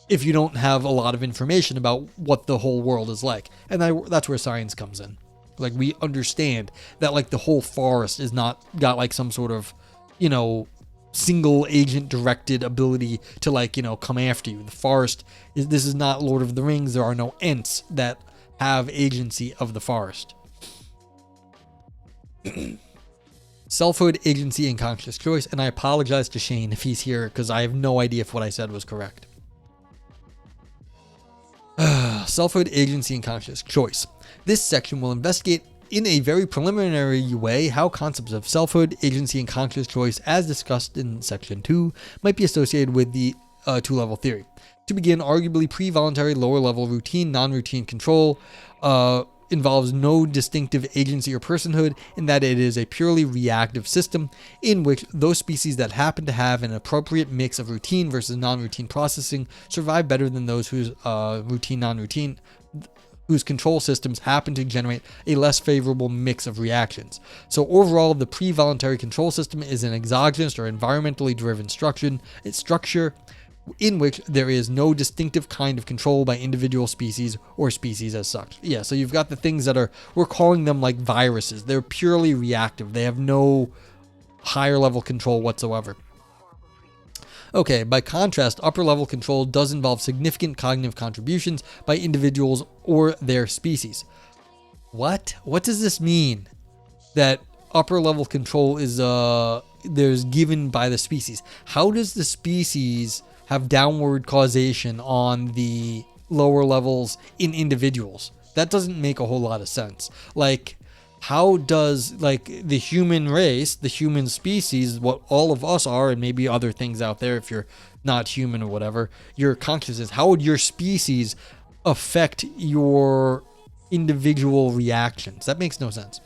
if you don't have a lot of information about what the whole world is like. And that's where science comes in. We understand that the whole forest is not got some sort of, single agent directed ability to come after you. The forest this is not Lord of the Rings. There are no Ents that have agency of the forest. Selfhood, agency, and conscious choice. And I apologize to Shane if he's here, because I have no idea if what I said was correct. Selfhood, agency, and conscious choice. This section will investigate in a very preliminary way how concepts of selfhood, agency, and conscious choice, as discussed in section 2, might be associated with the two-level theory. To begin, arguably pre-voluntary lower-level routine, non-routine control involves no distinctive agency or personhood, in that it is a purely reactive system in which those species that happen to have an appropriate mix of routine versus non-routine processing survive better than those whose whose control systems happen to generate a less favorable mix of reactions. So overall, the pre-voluntary control system is an exogenous or environmentally driven structure in which there is no distinctive kind of control by individual species or species as such. Yeah, so you've got the things that we're calling them viruses. They're purely reactive. They have no higher level control whatsoever. Okay, by contrast, upper level control does involve significant cognitive contributions by individuals or their species. What? What does this mean? That upper level control is there's given by the species. How does the species have downward causation on the lower levels in individuals? That doesn't make a whole lot of sense. How does the human race, the human species, what all of us are, and maybe other things out there if you're not human or whatever, your consciousness, how would your species affect your individual reactions? That makes no sense.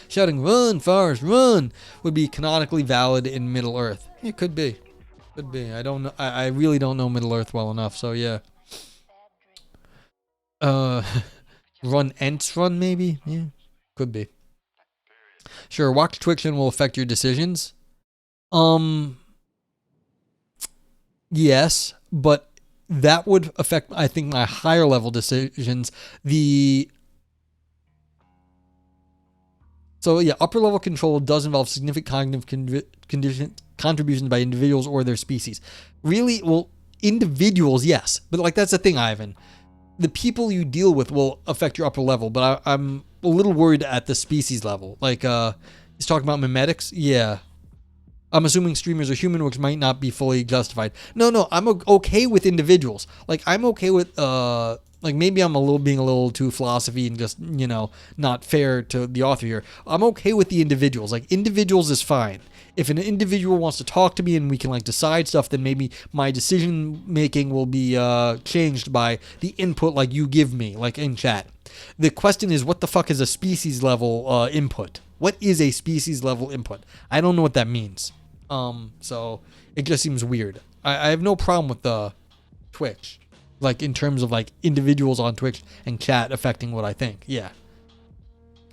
Shouting "Run, Forrest, run" would be canonically valid in Middle Earth. It could be. Could be. I don't know. I really don't know Middle Earth well enough, so yeah. Run Ents run, maybe? Yeah, could be. Sure, watch Twitch will affect your decisions. Yes, but that would affect, I think, my higher level decisions. So yeah, upper level control does involve significant cognitive contributions by individuals or their species. Really, well, individuals, yes, but like that's the thing, Ivan. The people you deal with will affect your upper level, but I'm a little worried at the species level. Like he's talking about mimetics, yeah. I'm assuming streamers are human, which might not be fully justified. No, I'm okay with individuals. Like I'm okay with like maybe I'm being a little too philosophy and just, not fair to the author here. I'm okay with the individuals. Like individuals is fine. If an individual wants to talk to me and we can like decide stuff, then maybe my decision making will be changed by the input like you give me, like in chat. The question is, what the fuck is a species level input? What is a species level input? I don't know what that means. So it just seems weird. I have no problem with the Twitch, like in terms of like individuals on Twitch and chat affecting what I think. Yeah.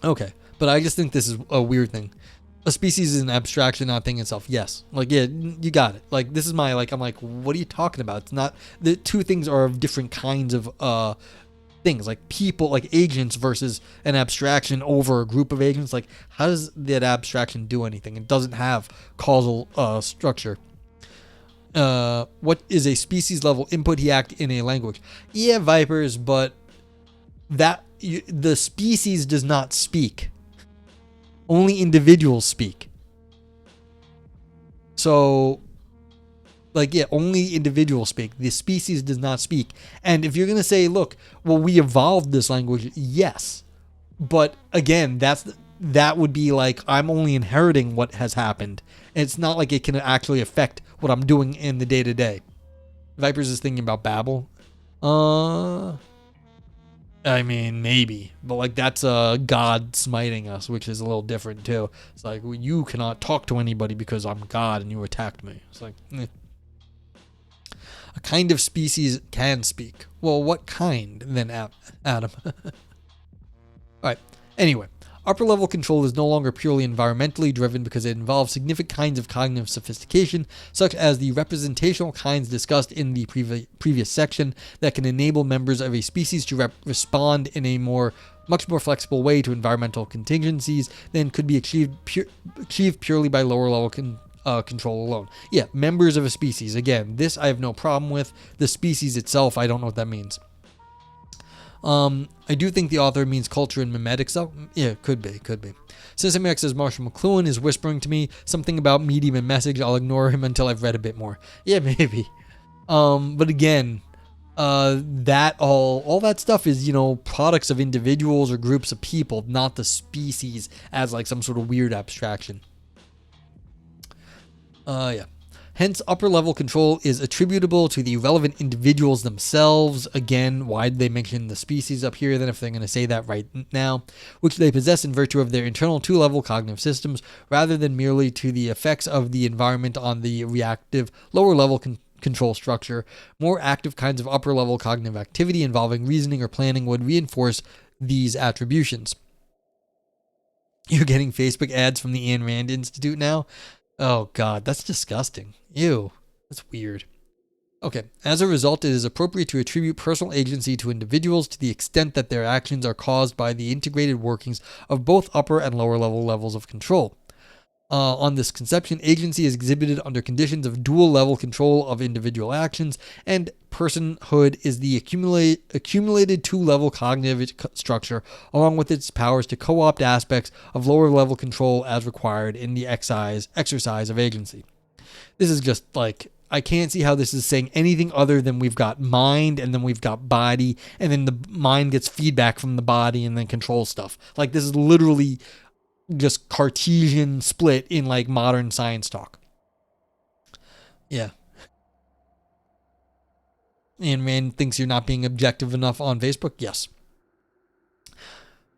Okay. But I just think this is a weird thing. A species is an abstraction, not a thing itself. Yes. Like, yeah, you got it. Like, this is my, like, I'm like, what are you talking about? It's not, the two things are of different kinds of, things, like people, like agents versus an abstraction over a group of agents. Like, how does that abstraction do anything? It doesn't have causal structure. What is a species level input he act in a language? Yeah, vipers, but the species does not speak. Only individuals speak. So, like, yeah, only individuals speak. The species does not speak. And if you're going to say, look, well, we evolved this language, yes. But again, that would be like, I'm only inheriting what has happened. And it's not like it can actually affect what I'm doing in the day-to-day. Vipers is thinking about Babel. I mean, maybe. But like, that's God smiting us, which is a little different too. It's like, well, you cannot talk to anybody because I'm God and you attacked me. It's like, A kind of species can speak. Well, what kind then, Adam? Alright, anyway. Upper level control is no longer purely environmentally driven because it involves significant kinds of cognitive sophistication, such as the representational kinds discussed in the previous section, that can enable members of a species to respond in a much more flexible way to environmental contingencies than could be achieved purely by lower level control alone. Yeah, members of a species. Again, this I have no problem with. The species itself, I don't know what that means. I do think the author means culture and mimetics, though. Yeah, could be. Systematic says Marshall McLuhan is whispering to me something about medium and message. I'll ignore him until I've read a bit more. Yeah, maybe. But again, that all that stuff is, products of individuals or groups of people, not the species as like some sort of weird abstraction. Yeah. Hence, upper level control is attributable to the relevant individuals themselves. Again, why did they mention the species up here then if they're going to say that right now? Which they possess in virtue of their internal two-level cognitive systems, rather than merely to the effects of the environment on the reactive lower level control structure. More active kinds of upper level cognitive activity involving reasoning or planning would reinforce these attributions. You're getting Facebook ads from the Ayn Rand Institute now? Oh god, that's disgusting. Ew, that's weird. Okay, as a result, it is appropriate to attribute personal agency to individuals to the extent that their actions are caused by the integrated workings of both upper and lower levels of control. On this conception, agency is exhibited under conditions of dual level control of individual actions, and personhood is the accumulated two-level cognitive structure, along with its powers to co-opt aspects of lower level control as required in the exercise of agency. This is just like, I can't see how this is saying anything other than we've got mind and then we've got body, and then the mind gets feedback from the body and then controls stuff. Like, this is literally just Cartesian split in like modern science talk. Yeah. And Rand thinks you're not being objective enough on Facebook? Yes.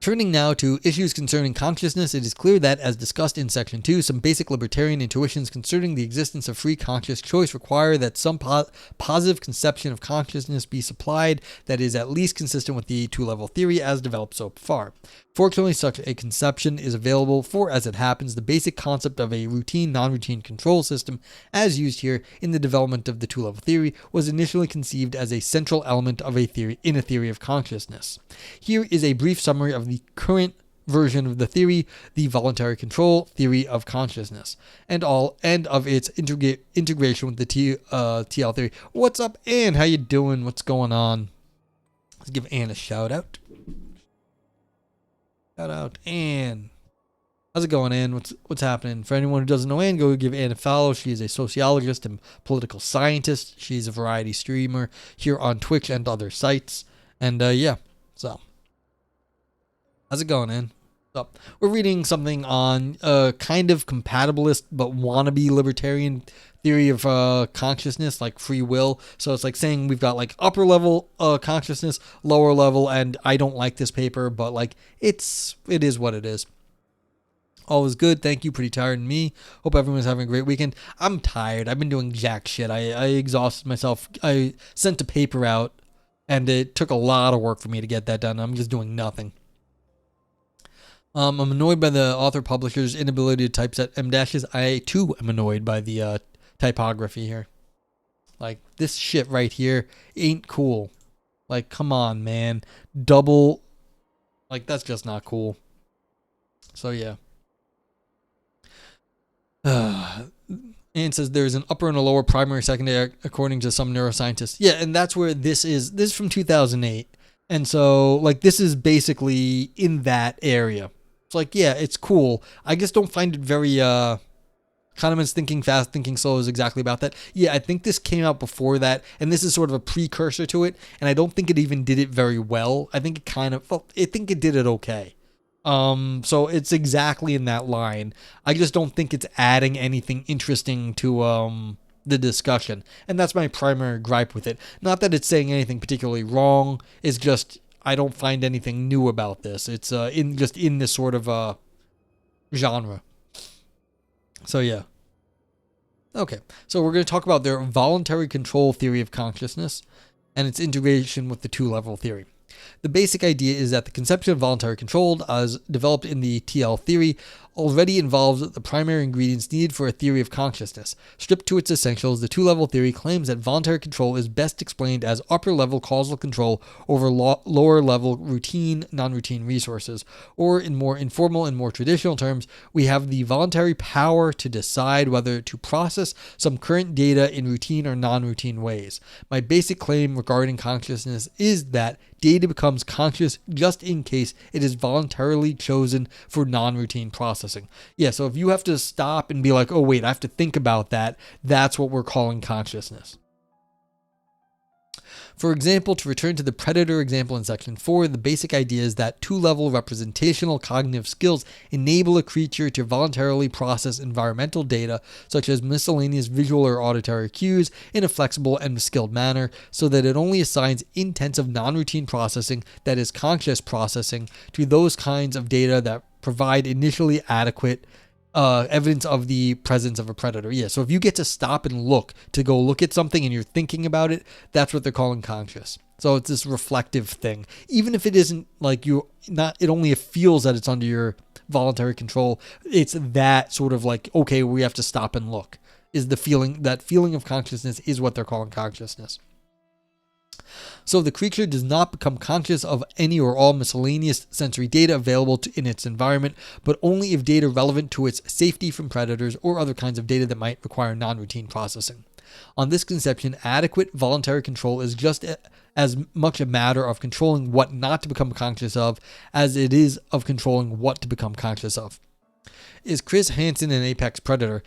Turning now to issues concerning consciousness, it is clear that, as discussed in Section 2, some basic libertarian intuitions concerning the existence of free conscious choice require that some positive conception of consciousness be supplied that is at least consistent with the two-level theory as developed so far. Fortunately, such a conception is available, for as it happens, the basic concept of a routine, non-routine control system, as used here in the development of the two-level theory, was initially conceived as a central element of a theory in a theory of consciousness. Here is a brief summary of the current version of the theory, the voluntary control theory of consciousness, and of its integration with the TL theory. What's up, Anne? How you doing? What's going on? Let's give Anne a shout out. Shout out, Anne. How's it going, Anne? What's happening? For anyone who doesn't know Anne, go give Anne a follow. She is a sociologist and political scientist. She's a variety streamer here on Twitch and other sites. And yeah, so how's it going, Anne? So we're reading something on kind of compatibilist but wannabe libertarian theory of consciousness, like free will. So it's like saying we've got like upper level consciousness, lower level, and I don't like this paper, but like it is what it is. All is good. Thank you. Pretty tired and me. Hope everyone's having a great weekend. I'm tired. I've been doing jack shit. I exhausted myself. I sent a paper out and it took a lot of work for me to get that done. I'm just doing nothing. I'm annoyed by the author publisher's inability to typeset M dashes. I too am annoyed by the typography here. Like this shit right here ain't cool. Like, come on, man. Double. Like, that's just not cool. So yeah. And says there's an upper and a lower primary secondary according to some neuroscientists. Yeah, and that's where this is from 2008. And so like this is basically in that area. It's like, yeah, it's cool. I just don't find it very Kahneman's Thinking Fast, Thinking Slow is exactly about that. Yeah, I think this came out before that, and this is sort of a precursor to it, and I don't think it even did it very well. I think it did it okay. So it's exactly in that line. I just don't think it's adding anything interesting to the discussion, and that's my primary gripe with it. Not that it's saying anything particularly wrong. It's just I don't find anything new about this. It's in this sort of genre. So yeah. Okay, so we're going to talk about their voluntary control theory of consciousness and its integration with the two-level theory. The basic idea is that the conception of voluntary control, as developed in the TL theory, already involves the primary ingredients needed for a theory of consciousness. Stripped to its essentials, the two-level theory claims that voluntary control is best explained as upper-level causal control over lower-level routine, non-routine resources. Or in more informal and more traditional terms, we have the voluntary power to decide whether to process some current data in routine or non-routine ways. My basic claim regarding consciousness is that data becomes conscious just in case it is voluntarily chosen for non-routine processing. Yeah, so if you have to stop and be like, oh wait, I have to think about that, that's what we're calling consciousness. For example, to return to the predator example in section 4, the basic idea is that two-level representational cognitive skills enable a creature to voluntarily process environmental data, such as miscellaneous visual or auditory cues, in a flexible and skilled manner, so that it only assigns intensive non-routine processing, that is conscious processing, to those kinds of data that provide initially adequate evidence of the presence of a predator. Yeah, so if you get to stop and go look at something and you're thinking about it, that's what they're calling conscious. So it's this reflective thing. Even if it isn't like it only feels that it's under your voluntary control, it's that sort of like, okay, we have to stop and look. That feeling of consciousness is what they're calling consciousness. So the creature does not become conscious of any or all miscellaneous sensory data available in its environment, but only if data relevant to its safety from predators or other kinds of data that might require non-routine processing. On this conception, adequate voluntary control is just as much a matter of controlling what not to become conscious of as it is of controlling what to become conscious of. Is Chris Hansen an apex predator?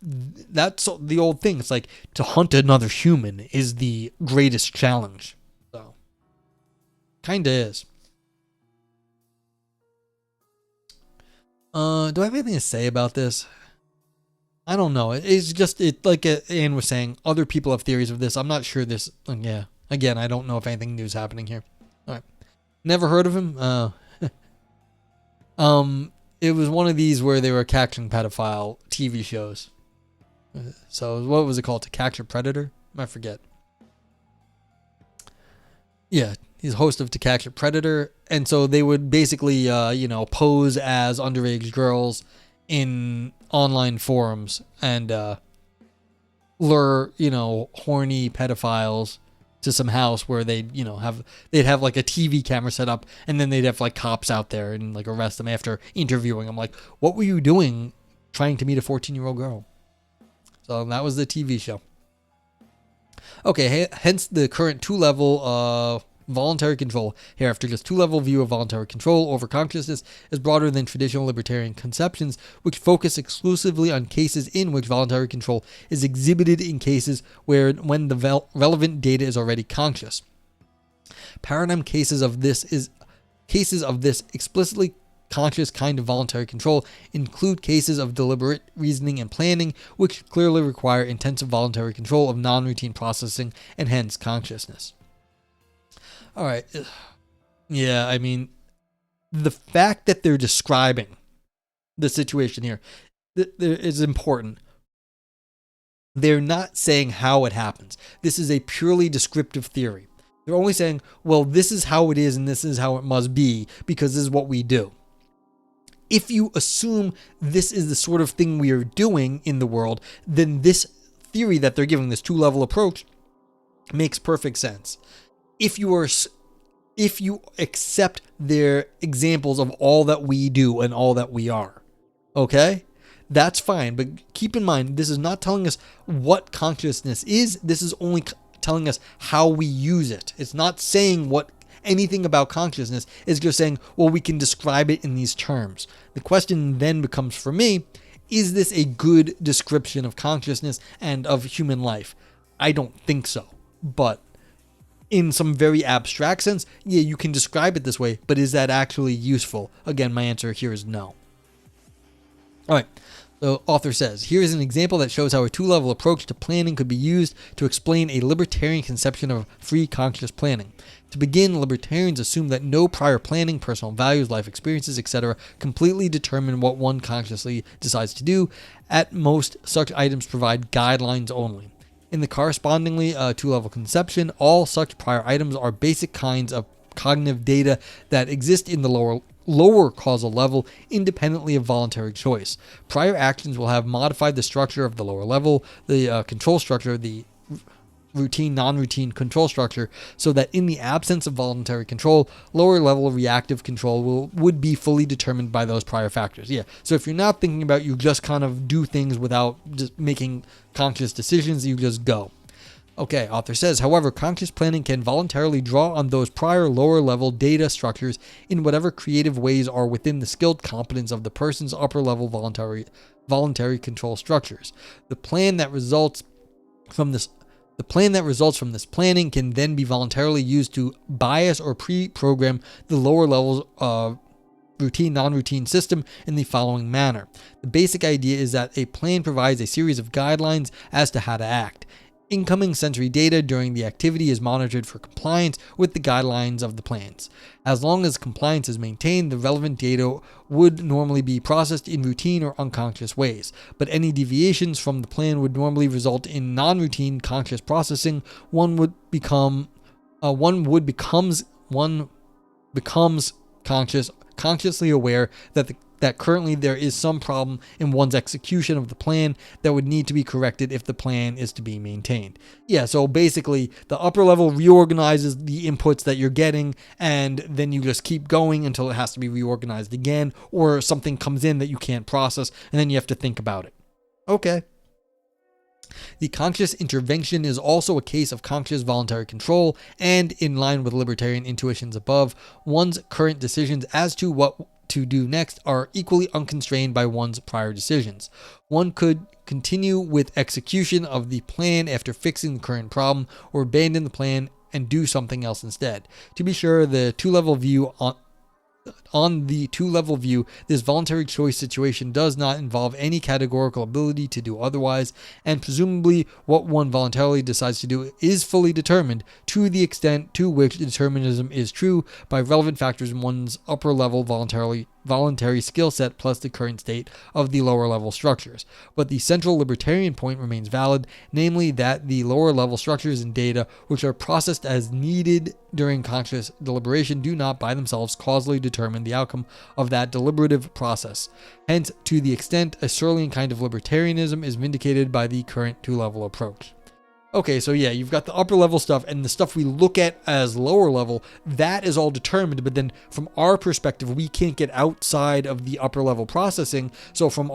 That's the old thing. It's like to hunt another human is the greatest challenge. So, kinda is. Do I have anything to say about this? I don't know. It's just like Anne was saying. Other people have theories of this. I'm not sure this. Yeah. Again, I don't know if anything new is happening here. All right. Never heard of him. It was one of these where they were catching pedophile TV shows. So what was it called? To Catch a Predator? I forget. Yeah, he's host of To Catch a Predator, and so they would basically, pose as underage girls in online forums and lure, horny pedophiles to some house where they'd have like a TV camera set up, and then they'd have like cops out there and like arrest them after interviewing them. Like, what were you doing trying to meet a 14-year-old girl? So that was the TV show. Okay, hence the current 2-level voluntary control. Hereafter, this 2-level view of voluntary control over consciousness is broader than traditional libertarian conceptions, which focus exclusively on cases in which voluntary control is exhibited in cases when the relevant data is already conscious. Paradigm cases of this explicitly conscious kind of voluntary control include cases of deliberate reasoning and planning, which clearly require intensive voluntary control of non-routine processing and hence consciousness. All right. Yeah, I mean, the fact that they're describing the situation here is important. They're not saying how it happens. This is a purely descriptive theory. They're only saying, well, this is how it is and this is how it must be because this is what we do. If you assume this is the sort of thing we are doing in the world, then this theory that they're giving, this 2-level approach, makes perfect sense. If you accept their examples of all that we do and all that we are, okay? That's fine, but keep in mind, this is not telling us what consciousness is. This is only telling us how we use it. It's not saying anything about consciousness. It's just saying, well, we can describe it in these terms. The question then becomes for me, is this a good description of consciousness and of human life? I don't think so. But in some very abstract sense, yeah, you can describe it this way, but is that actually useful? Again, my answer here is no. All right. The author says, here is an example that shows how a 2-level approach to planning could be used to explain a libertarian conception of free conscious planning. To begin, libertarians assume that no prior planning, personal values, life experiences, etc. completely determine what one consciously decides to do. At most, such items provide guidelines only. In the correspondingly 2-level conception, all such prior items are basic kinds of cognitive data that exist in the lower causal level independently of voluntary choice. Prior actions will have modified the structure of the lower level, the control structure, the routine, non-routine control structure, so that in the absence of voluntary control, lower level reactive control would be fully determined by those prior factors. Yeah, so if you're not thinking about, you just kind of do things without just making conscious decisions, you just go. Okay, author says, however, conscious planning can voluntarily draw on those prior lower level data structures in whatever creative ways are within the skilled competence of the person's upper level voluntary control structures. The plan that results from this planning can then be voluntarily used to bias or pre-program the lower levels of routine, non-routine system in the following manner. The basic idea is that a plan provides a series of guidelines as to how to act. Incoming sensory data during the activity is monitored for compliance with the guidelines of the plans. As long as compliance is maintained, the relevant data would normally be processed in routine or unconscious ways, but any deviations from the plan would normally result in non-routine conscious processing. One becomes consciously aware that currently there is some problem in one's execution of the plan that would need to be corrected if the plan is to be maintained. Yeah, so basically the upper level reorganizes the inputs that you're getting, and then you just keep going until it has to be reorganized again, or something comes in that you can't process, and then you have to think about it. Okay. The conscious intervention is also a case of conscious voluntary control, and in line with libertarian intuitions above, one's current decisions as to what to do next are equally unconstrained by one's prior decisions. One could continue with execution of the plan after fixing the current problem, or abandon the plan and do something else instead. To be sure, the 2-level view on the two-level view, this voluntary choice situation does not involve any categorical ability to do otherwise, and presumably what one voluntarily decides to do is fully determined to the extent to which determinism is true by relevant factors in one's upper-level voluntary skill set plus the current state of the lower level structures. But the central libertarian point remains valid, namely that the lower level structures and data which are processed as needed during conscious deliberation do not by themselves causally determine the outcome of that deliberative process. Hence, to the extent a Searlean kind of libertarianism is vindicated by the current two-level approach. Okay, so yeah, you've got the upper level stuff and the stuff we look at as lower level, that is all determined, but then from our perspective, we can't get outside of the upper level processing. So from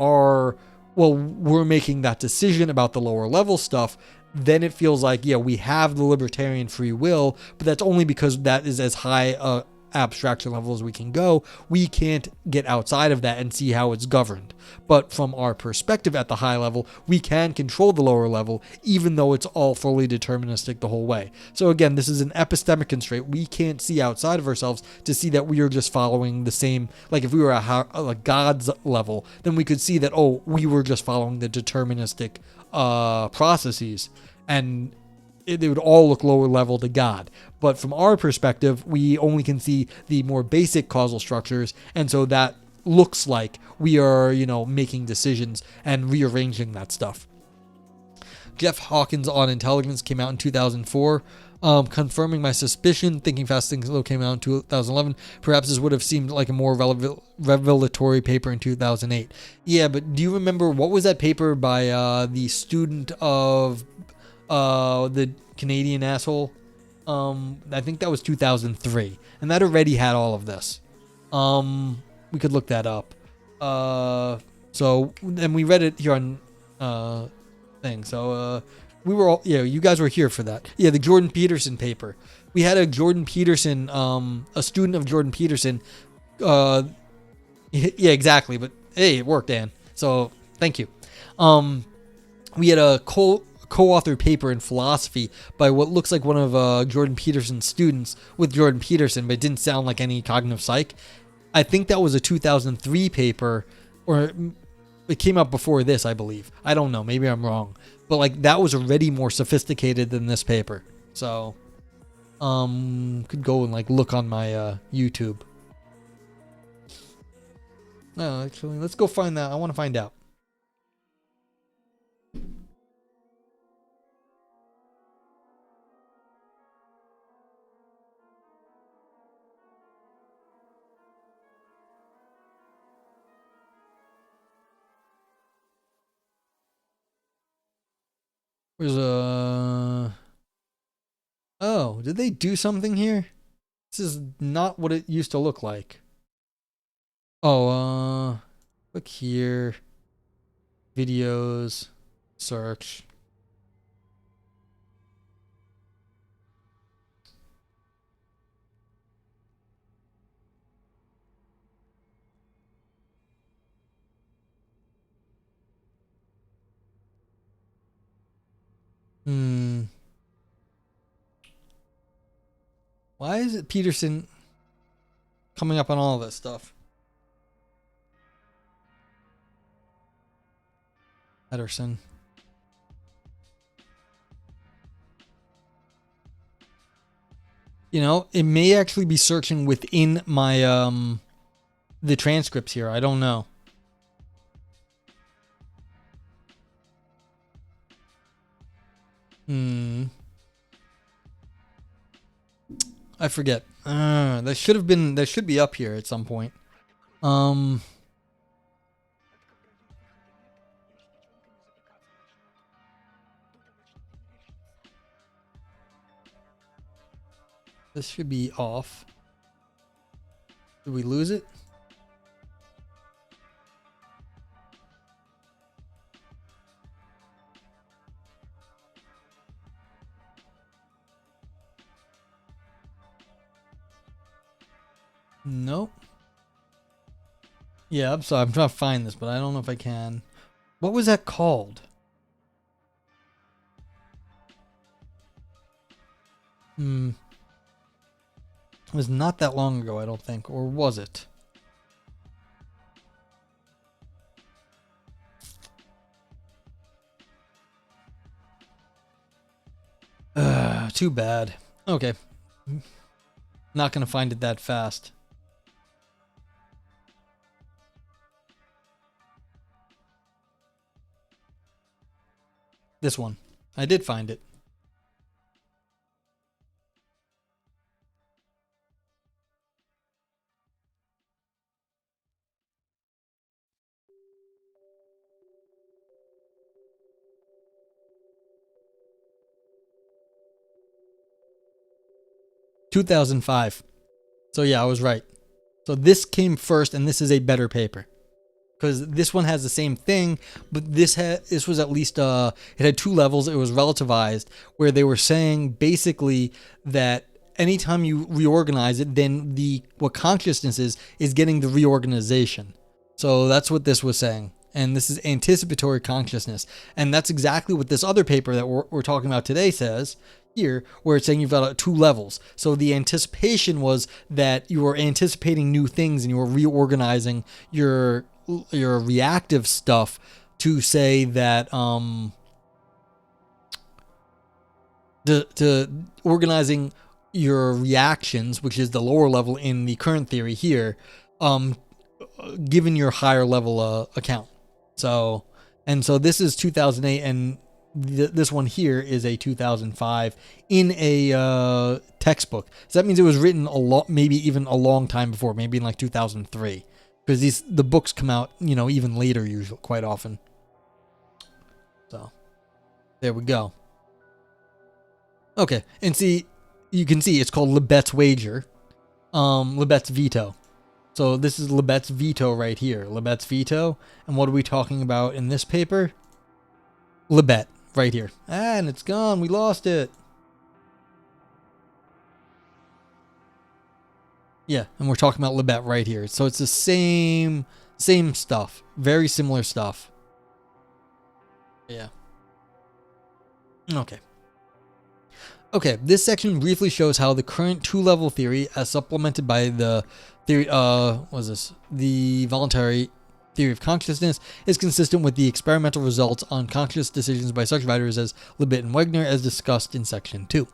we're making that decision about the lower level stuff, then it feels like, yeah, we have the libertarian free will, but that's only because that is as high a abstraction level as we can go. We can't get outside of that and see how it's governed. But from our perspective at the high level, we can control the lower level, even though it's all fully deterministic the whole way. So again, this is an epistemic constraint. We can't see outside of ourselves to see that we are just following the same, like if we were at God's level, then we could see that, oh, we were just following the deterministic processes, and it would all look lower level to God. But from our perspective, we only can see the more basic causal structures, and so that looks like we are, making decisions and rearranging that stuff. Jeff Hawkins on Intelligence came out in 2004, confirming my suspicion. Thinking Fast, Thinking Slow came out in 2011. Perhaps this would have seemed like a more revelatory paper in 2008. Yeah, but do you remember, what was that paper by the student of the Canadian asshole? I think that was 2003, and that already had all of this. We could look that up. So, and we read it here on thing. So, we were all, you guys were here for that. Yeah, the Jordan Peterson paper. We had a Jordan Peterson, a student of Jordan Peterson. Yeah, exactly. But hey, it worked, Dan. So thank you. We had a co-authored paper in philosophy by what looks like one of Jordan Peterson's students with Jordan Peterson, but it didn't sound like any cognitive psych. I think that was a 2003 paper, or it came out before this, I believe. I don't know. Maybe I'm wrong. But like that was already more sophisticated than this paper. So, could go and like look on my YouTube. No, actually, let's go find that. I want to find out. There's a... Oh, did they do something here? This is not what it used to look like. Oh, look here. Videos. Search. Why is it Peterson coming up on all of this stuff? Pedersen. It may actually be searching within my the transcripts here. I don't know. I forget. That should be up here at some point. This should be off. Did we lose it? Nope. Yeah, I'm sorry. I'm trying to find this, but I don't know if I can. What was that called? It was not that long ago, I don't think. Or was it? too bad. Okay. Not going to find it that fast. This one. I did find it. (2005). So yeah, I was right. So this came first, and this is a better paper. Because this one has the same thing, but this was at least it had 2 levels. It was relativized, where they were saying basically that anytime you reorganize it, then what consciousness is getting the reorganization. So that's what this was saying, and this is anticipatory consciousness, and that's exactly what this other paper that we're talking about today says here, where it's saying you've got 2 levels. So the anticipation was that you were anticipating new things and you were reorganizing your reactive stuff to say that to organizing your reactions, which is the lower level in the current theory here, given your higher level account. So this is 2008, and this one here is a 2005 in a textbook. So that means it was written maybe even a long time before, maybe in like 2003. Because the books come out, even later, usually, quite often. So, there we go. Okay, and you can see it's called Libet's wager, Libet's veto. So this is Libet's veto right here, Libet's veto. And what are we talking about in this paper? Libet, right here. And it's gone. We lost it. Yeah, and we're talking about Libet right here. So it's the same stuff. Very similar stuff. Yeah. Okay, this section briefly shows how the current 2-level theory, as supplemented by the theory, the voluntary theory of consciousness, is consistent with the experimental results on conscious decisions by such writers as Libet and Wegner, as discussed in section 2.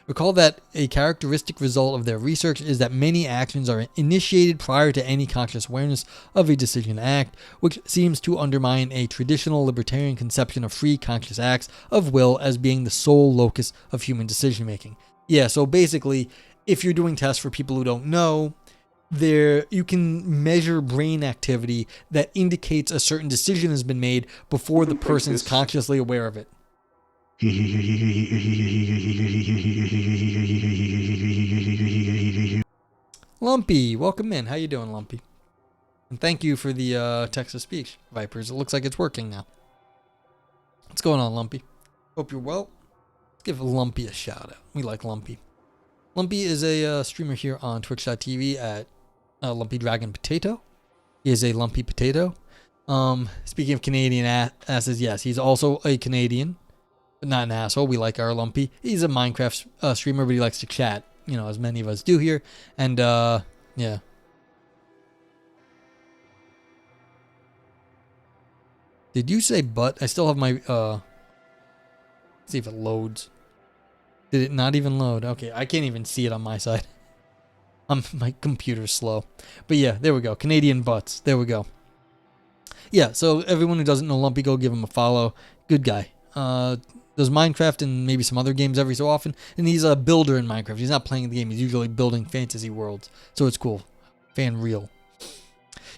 Recall that a characteristic result of their research is that many actions are initiated prior to any conscious awareness of a decision act, which seems to undermine a traditional libertarian conception of free conscious acts of will as being the sole locus of human decision making. Yeah, so basically, if you're doing tests for people who don't know, you can measure brain activity that indicates a certain decision has been made before the person's consciously aware of it. Lumpy, welcome in. How you doing, Lumpy? And thank you for the text-to-speech, Vipers. It looks like it's working now. What's going on, Lumpy? Hope you're well. Let's give Lumpy a shout-out. We like Lumpy. Lumpy is a streamer here on Twitch.tv at Lumpy Dragon Potato. He is a Lumpy Potato. Speaking of Canadian asses, yes, he's also a Canadian. But not an asshole. We like our Lumpy. He's a Minecraft streamer, but he likes to chat, as many of us do here. And, yeah. Did you say butt? I still have my, let's see if it loads. Did it not even load? Okay, I can't even see it on my side. My computer's slow. But yeah, there we go. Canadian butts. There we go. Yeah, so everyone who doesn't know Lumpy, go give him a follow. Good guy. Does Minecraft and maybe some other games every so often. And he's a builder in Minecraft. He's not playing the game. He's usually building fantasy worlds. So it's cool. Fan real.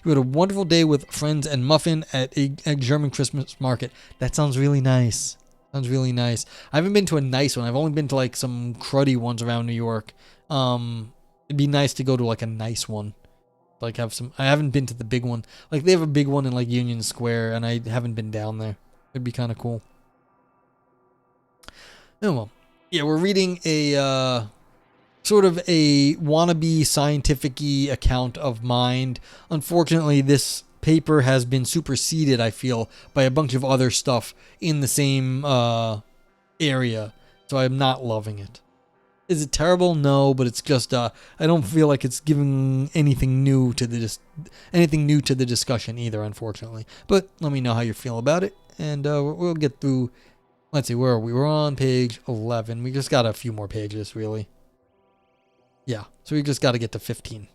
You had a wonderful day with friends and Muffin at a German Christmas market. That sounds really nice. Sounds really nice. I haven't been to a nice one. I've only been to like some cruddy ones around New York. It'd be nice to go to like a nice one. Like have some. I haven't been to the big one. Like they have a big one in like Union Square, and I haven't been down there. It'd be kind of cool. Oh well. Yeah, we're reading a sort of a wannabe scientific-y account of mind. Unfortunately, this paper has been superseded, I feel, by a bunch of other stuff in the same area. So I'm not loving it. Is it terrible? No, but it's just I don't feel like it's giving anything new to the discussion either, unfortunately. But let me know how you feel about it, and we'll get through Let's see, where are we? We're on page 11. We just got a few more pages, really. Yeah, so we just got to get to 15.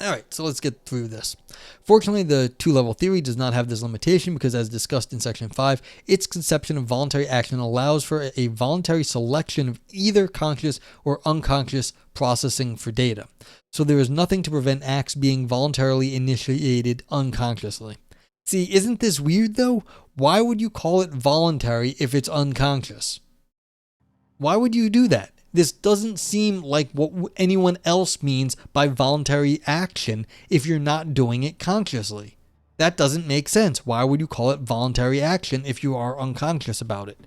All right, so let's get through this. Fortunately, the two-level theory does not have this limitation because, as discussed in Section 5, its conception of voluntary action allows for a voluntary selection of either conscious or unconscious processing for data. So there is nothing to prevent acts being voluntarily initiated unconsciously. See, isn't this weird, though? Why would you call it voluntary if it's unconscious? Why would you do that? This doesn't seem like what anyone else means by voluntary action if you're not doing it consciously. That doesn't make sense. Why would you call it voluntary action if you are unconscious about it?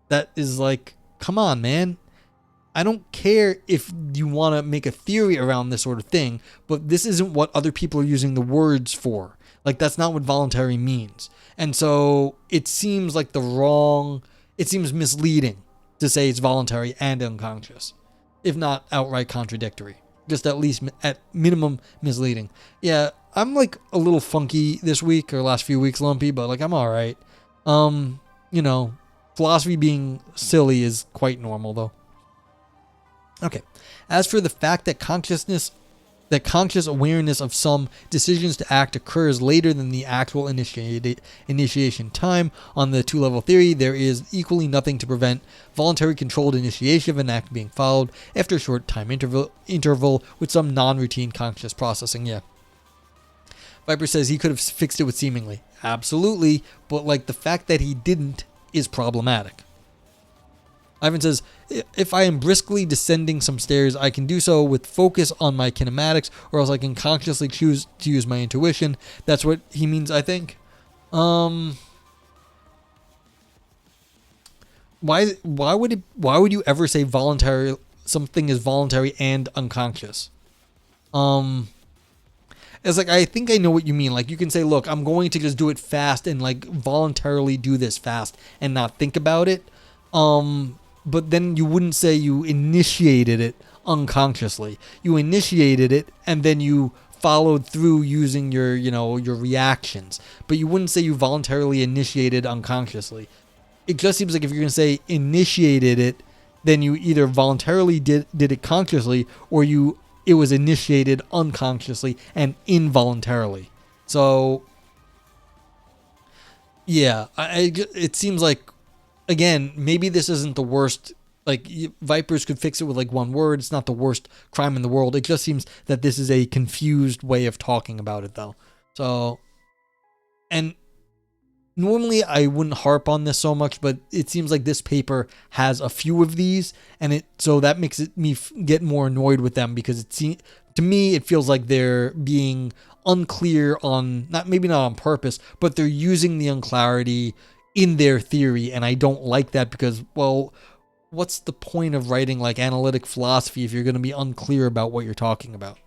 That is like, come on, man. I don't care if you want to make a theory around this sort of thing, but this isn't what other people are using the words for. Like, that's not what voluntary means. And so it seems like it seems misleading to say it's voluntary and unconscious, if not outright contradictory. Just at least at minimum misleading. Yeah, I'm like a little funky this week or last few weeks, Lumpy, but like I'm all right. Philosophy being silly is quite normal though. Okay. As for the fact that conscious awareness of some decisions to act occurs later than the actual initiation time on the two-level theory, there is equally nothing to prevent voluntary controlled initiation of an act being followed after a short time interval with some non-routine conscious processing. Yeah. Viper says he could have fixed it with seemingly. Absolutely, but like the fact that he didn't is problematic. Ivan says, if I am briskly descending some stairs, I can do so with focus on my kinematics, or else I can consciously choose to use my intuition. That's what he means, I think. Why would you ever say voluntary, something is voluntary and unconscious? It's like, I think I know what you mean. Like, you can say, look, I'm going to just do it fast and like voluntarily do this fast and not think about it. But then you wouldn't say you initiated it unconsciously. You initiated it and then you followed through using your reactions. But you wouldn't say you voluntarily initiated unconsciously. It just seems like if you're going to say initiated it, then you either voluntarily did it consciously or it was initiated unconsciously and involuntarily. So, yeah, it seems like, again, maybe this isn't the worst. Like, Vipers could fix it with like one word. It's not the worst crime in the world. It just seems that this is a confused way of talking about it, though. So, and normally I wouldn't harp on this so much, but it seems like this paper has a few of these, and so that makes me get more annoyed with them because to me it feels like they're being unclear on maybe not on purpose, but they're using the unclarity in their theory, and I don't like that because, well, what's the point of writing like analytic philosophy if you're going to be unclear about what you're talking about?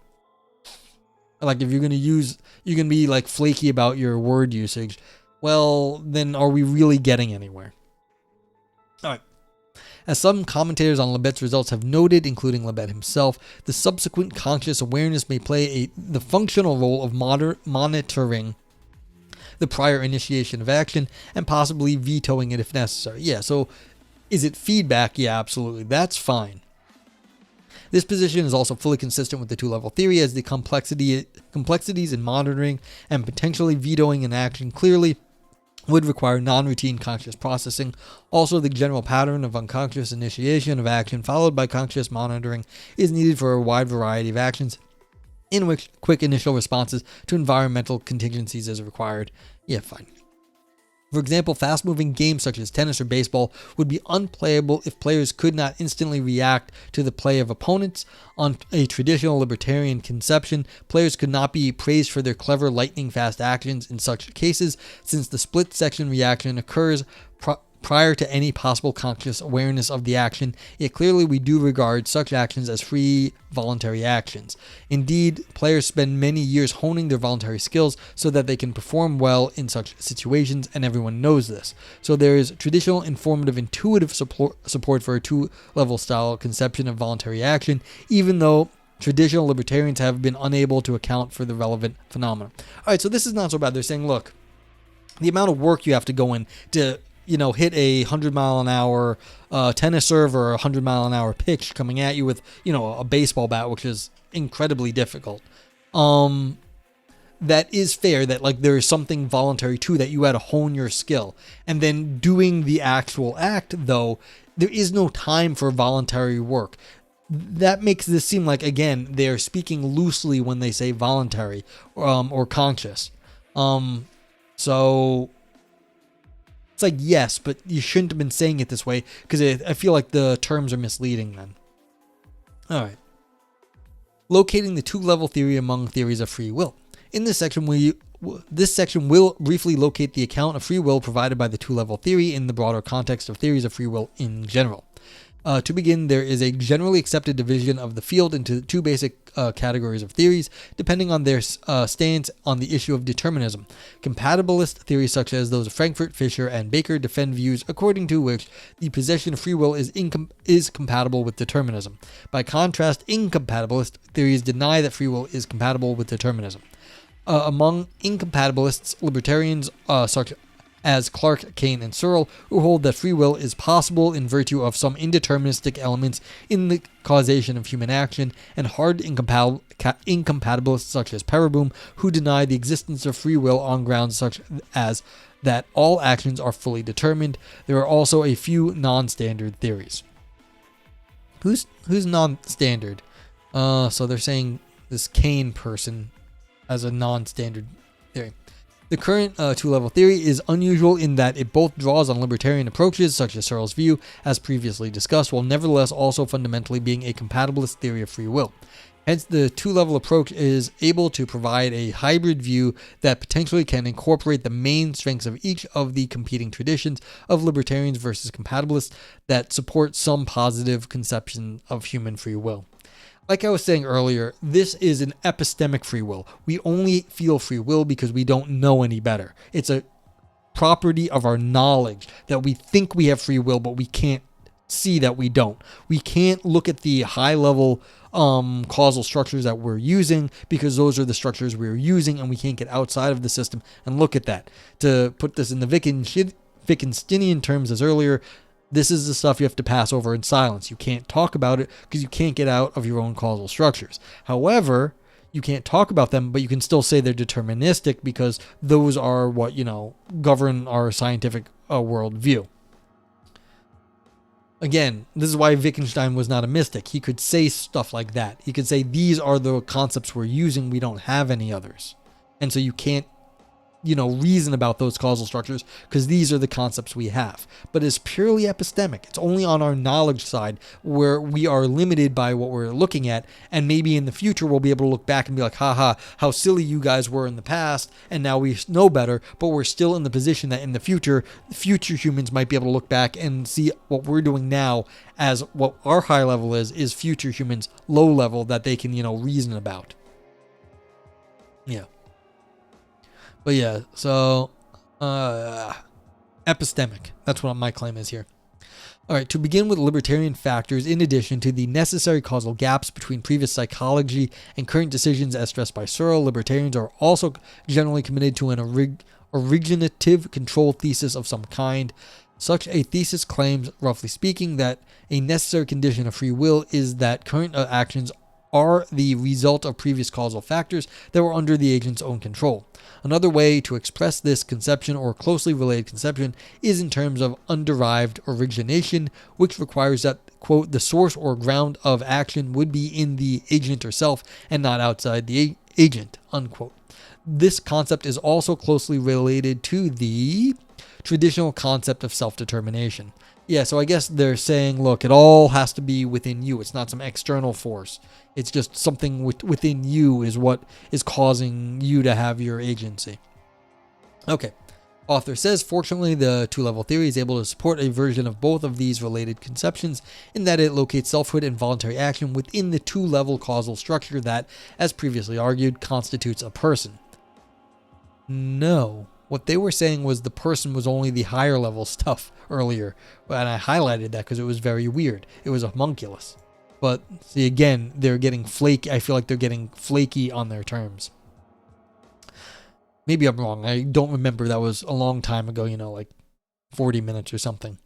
Like, if you're going to be like flaky about your word usage, well, then are we really getting anywhere? All right. As some commentators on Libet's results have noted, including Libet himself, the subsequent conscious awareness may play the functional role of monitoring the prior initiation of action and possibly vetoing it if necessary. Yeah, so is it feedback? Yeah, absolutely. That's fine. This position is also fully consistent with the two-level theory, as the complexities in monitoring and potentially vetoing an action clearly would require non-routine conscious processing. Also, the general pattern of unconscious initiation of action followed by conscious monitoring is needed for a wide variety of actions, in which quick initial responses to environmental contingencies is required. Yeah, fine. For example, fast-moving games such as tennis or baseball would be unplayable if players could not instantly react to the play of opponents. On a traditional libertarian conception, players could not be praised for their clever lightning-fast actions in such cases, since the split-second reaction occurs prior to any possible conscious awareness of the action, yet clearly we do regard such actions as free voluntary actions. Indeed, players spend many years honing their voluntary skills so that they can perform well in such situations, and everyone knows this. So there is traditional, informative, intuitive support for a two-level style conception of voluntary action, even though traditional libertarians have been unable to account for the relevant phenomena. Alright, so this is not so bad. They're saying, look, the amount of work you have to go in to, hit a 100-mile-an-hour tennis serve or a 100-mile-an-hour pitch coming at you with, a baseball bat, which is incredibly difficult. That is fair that like there is something voluntary to that. You had to hone your skill. And then doing the actual act, though, there is no time for voluntary work. That makes this seem like, again, they're speaking loosely when they say voluntary or conscious. So it's like, yes, but you shouldn't have been saying it this way, because I feel like the terms are misleading then. All right. Locating the two-level theory among theories of free will. In this section, will briefly locate the account of free will provided by the two-level theory in the broader context of theories of free will in general. To begin, there is a generally accepted division of the field into two basic categories of theories, depending on their stance on the issue of determinism. Compatibilist theories such as those of Frankfurt, Fisher, and Baker defend views according to which the possession of free will is compatible with determinism. By contrast, incompatibilist theories deny that free will is compatible with determinism. Among incompatibilists, libertarians such as Clark, Kane, and Searle, who hold that free will is possible in virtue of some indeterministic elements in the causation of human action, and hard incompatibilists such as Pereboom, who deny the existence of free will on grounds such as that all actions are fully determined. There are also a few non-standard theories. Who's non-standard? So they're saying this Kane person as a non-standard theory. The current two-level theory is unusual in that it both draws on libertarian approaches, such as Searle's view, as previously discussed, while nevertheless also fundamentally being a compatibilist theory of free will. Hence, the two-level approach is able to provide a hybrid view that potentially can incorporate the main strengths of each of the competing traditions of libertarians versus compatibilists that support some positive conception of human free will. Like I was saying earlier, this is an epistemic free will. We only feel free will because we don't know any better. It's a property of our knowledge that we think we have free will, but we can't see that we don't. We can't look at the high-level causal structures that we're using because those are the structures we're using, and we can't get outside of the system and look at that. To put this in the Wittgensteinian terms as earlier, this is the stuff you have to pass over in silence. You can't talk about it because you can't get out of your own causal structures. However, you can't talk about them, but you can still say they're deterministic because those are what, govern our scientific worldview. Again, this is why Wittgenstein was not a mystic. He could say stuff like that. He could say, these are the concepts we're using. We don't have any others. And so you can't reason about those causal structures because these are the concepts we have. But it's purely epistemic. It's only on our knowledge side where we are limited by what we're looking at, and maybe in the future we'll be able to look back and be like, haha, how silly you guys were in the past, and now we know better. But we're still in the position that in the future humans might be able to look back and see what we're doing now as what our high level is future humans low level that they can reason about. Yeah. But yeah, so epistemic. That's what my claim is here. All right, to begin with libertarian factors, in addition to the necessary causal gaps between previous psychology and current decisions as stressed by Searle, libertarians are also generally committed to an originative control thesis of some kind. Such a thesis claims, roughly speaking, that a necessary condition of free will is that current actions are the result of previous causal factors that were under the agent's own control. Another way to express this conception or closely related conception is in terms of underived origination, which requires that, quote, the source or ground of action would be in the agent herself and not outside the agent, unquote. This concept is also closely related to the traditional concept of self-determination. Yeah, so I guess they're saying, look, it all has to be within you. It's not some external force. It's just something within you is what is causing you to have your agency. Okay. Author says, fortunately, the two-level theory is able to support a version of both of these related conceptions in that it locates selfhood and voluntary action within the two-level causal structure that, as previously argued, constitutes a person. No. What they were saying was the person was only the higher level stuff earlier. And I highlighted that because it was very weird. It was a homunculus. But see, again, they're getting flaky. I feel like they're getting flaky on their terms. Maybe I'm wrong. I don't remember. That was a long time ago, like 40 minutes or something.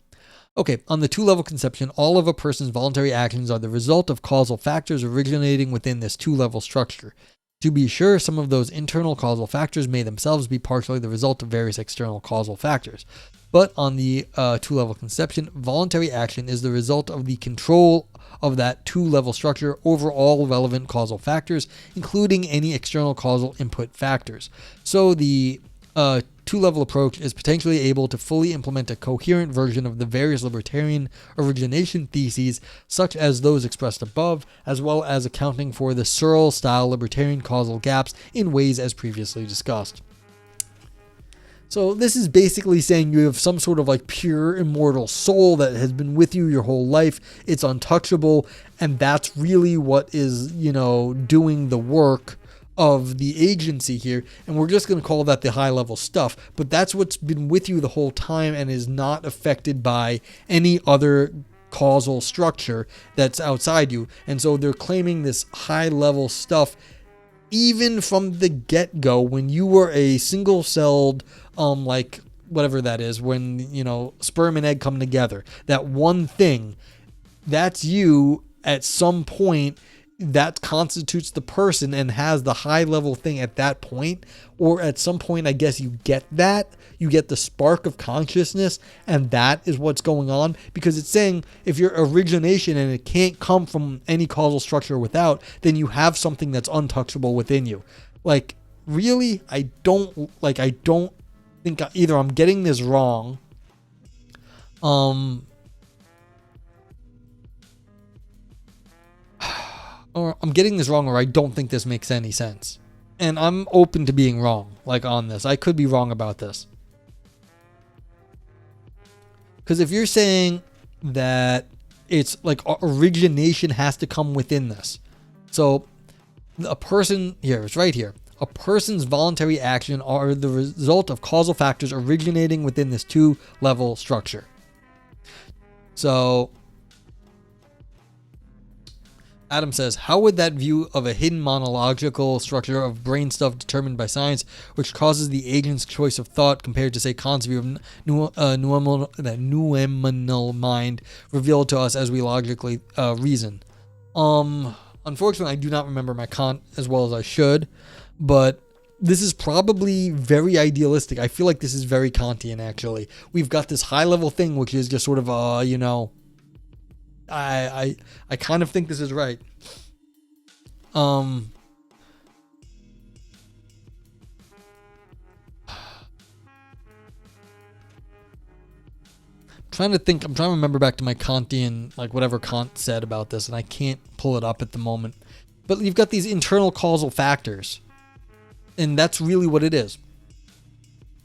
Okay, on the two-level conception, all of a person's voluntary actions are the result of causal factors originating within this two-level structure. To be sure, some of those internal causal factors may themselves be partially the result of various external causal factors. But on the two-level conception, voluntary action is the result of the control of that two-level structure over all relevant causal factors, including any external causal input factors. So the two-level approach is potentially able to fully implement a coherent version of the various libertarian origination theses, such as those expressed above, as well as accounting for the Searle-style libertarian causal gaps in ways as previously discussed. So this is basically saying you have some sort of like pure immortal soul that has been with you your whole life. It's untouchable, and that's really what is, doing the work of the agency here. And we're just going to call that the high level stuff, but that's what's been with you the whole time and is not affected by any other causal structure that's outside you. And so they're claiming this high level stuff even from the get-go, when you were a single-celled, like whatever that is, when, sperm and egg come together, that one thing, that's you at some point. That constitutes the person and has the high level thing at that point, or at some point, I guess you get the spark of consciousness, and that is what's going on, because it's saying if your origination and it can't come from any causal structure without, then you have something that's untouchable within you. Like, really, I don't think either I'm getting this wrong, or I'm getting this wrong, or I don't think this makes any sense. And I'm open to being wrong, on this. I could be wrong about this. Because if you're saying that it's like origination has to come within this. So a person, here, it's right here. A person's voluntary action are the result of causal factors originating within this two-level structure. So Adam says, how would that view of a hidden monological structure of brain stuff determined by science, which causes the agent's choice of thought, compared to, say, Kant's view of noumenal mind, revealed to us as we logically reason? Unfortunately, I do not remember my Kant as well as I should, but this is probably very idealistic. I feel like this is very Kantian, actually. We've got this high-level thing, which is just sort of, I kind of think this is right. I'm trying to remember back to my Kantian, like whatever Kant said about this, and I can't pull it up at the moment. But you've got these internal causal factors, and that's really what it is.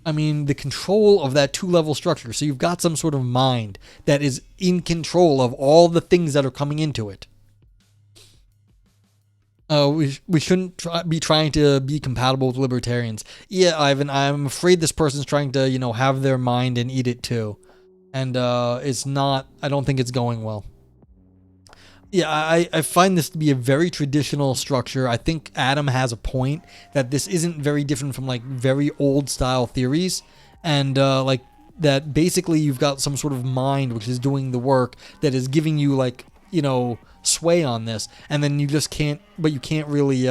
I mean, the control of that two-level structure. So you've got some sort of mind that is in control of all the things that are coming into it. We shouldn't be trying to be compatible with libertarians. Yeah, Ivan, I'm afraid this person's trying to, have their mind and eat it too. And it's not, I don't think it's going well. Yeah, I find this to be a very traditional structure. I think Adam has a point that this isn't very different from like very old style theories, and like that basically you've got some sort of mind which is doing the work that is giving you like, sway on this, and then you just can't really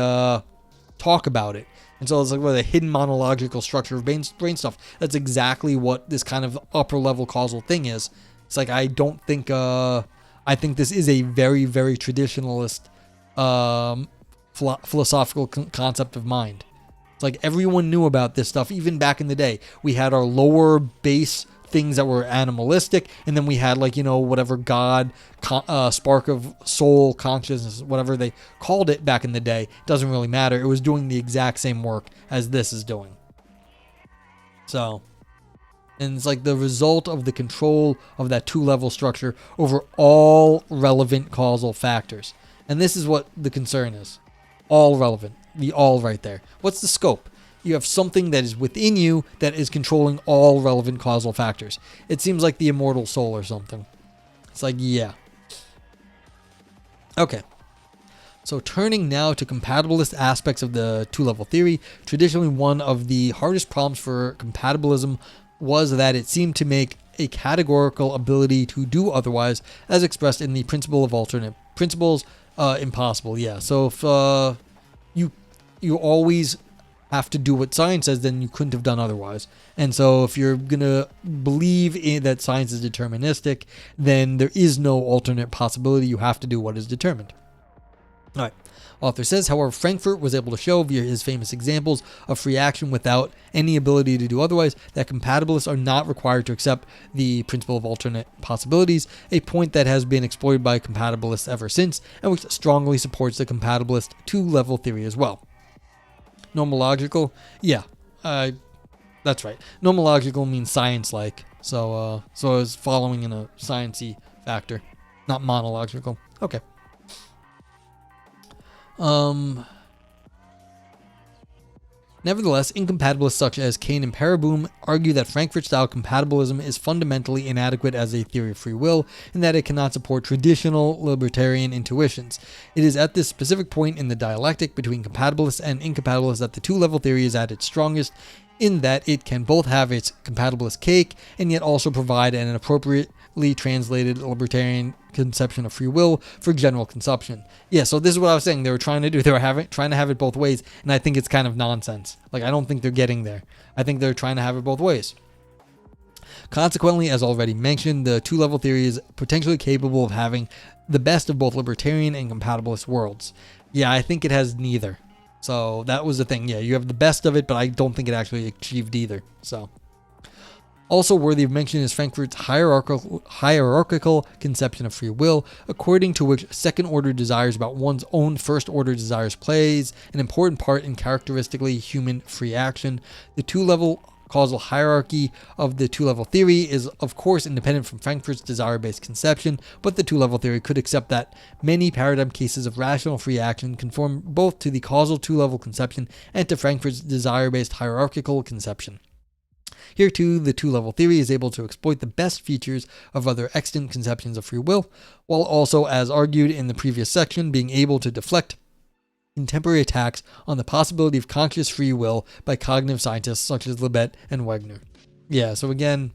talk about it. And so it's like a hidden monological structure of brain stuff. That's exactly what this kind of upper level causal thing is. It's like I think this is a very, very traditionalist philosophical concept of mind. It's like everyone knew about this stuff even back in the day. We had our lower base things that were animalistic, and then we had like, whatever God, spark of soul, consciousness, whatever they called it back in the day. Doesn't really matter. It was doing the exact same work as this is doing. So... and it's like the result of the control of that two-level structure over all relevant causal factors. And this is what the concern is. All relevant. The all right there. What's the scope? You have something that is within you that is controlling all relevant causal factors. It seems like the immortal soul or something. It's like, yeah. Okay. So turning now to compatibilist aspects of the two-level theory, traditionally one of the hardest problems for compatibilism was that it seemed to make a categorical ability to do otherwise, as expressed in the principle of alternate principles, impossible. Yeah, so if you always have to do what science says, then you couldn't have done otherwise. And so if you're going to believe in that science is deterministic, then there is no alternate possibility. You have to do what is determined. All right. Author says, however, Frankfurt was able to show via his famous examples of free action without any ability to do otherwise that compatibilists are not required to accept the principle of alternate possibilities, a point that has been exploited by compatibilists ever since and which strongly supports the compatibilist two-level theory as well. Nomological? Yeah, that's right. Nomological means science-like, so it's following in a science-y factor, not monological. Okay. Nevertheless, incompatibilists such as Kane and Pereboom argue that Frankfurt-style compatibilism is fundamentally inadequate as a theory of free will, and that it cannot support traditional libertarian intuitions. It is at this specific point in the dialectic between compatibilists and incompatibilists that the two-level theory is at its strongest, in that it can both have its compatibilist cake and yet also provide an appropriately translated libertarian conception of free will for general consumption. Yeah, so this is what I was saying they were trying to do. They were trying to have it both ways, and I think it's kind of nonsense. Like, I don't think they're getting there. I think they're trying to have it both ways. Consequently, as already mentioned, the two-level theory is potentially capable of having the best of both libertarian and compatibilist worlds. Yeah, I think it has neither. So that was the thing. Yeah, you have the best of it, but I don't think it actually achieved either. So, also worthy of mention is Frankfurt's hierarchical conception of free will, according to which second-order desires about one's own first-order desires plays an important part in characteristically human free action. The two-level causal hierarchy of the two-level theory is, of course, independent from Frankfurt's desire-based conception, but the two-level theory could accept that many paradigm cases of rational free action conform both to the causal two-level conception and to Frankfurt's desire-based hierarchical conception. Here, too, the two-level theory is able to exploit the best features of other extant conceptions of free will, while also, as argued in the previous section, being able to deflect contemporary attacks on the possibility of conscious free will by cognitive scientists such as Libet and Wegner. Yeah, so again,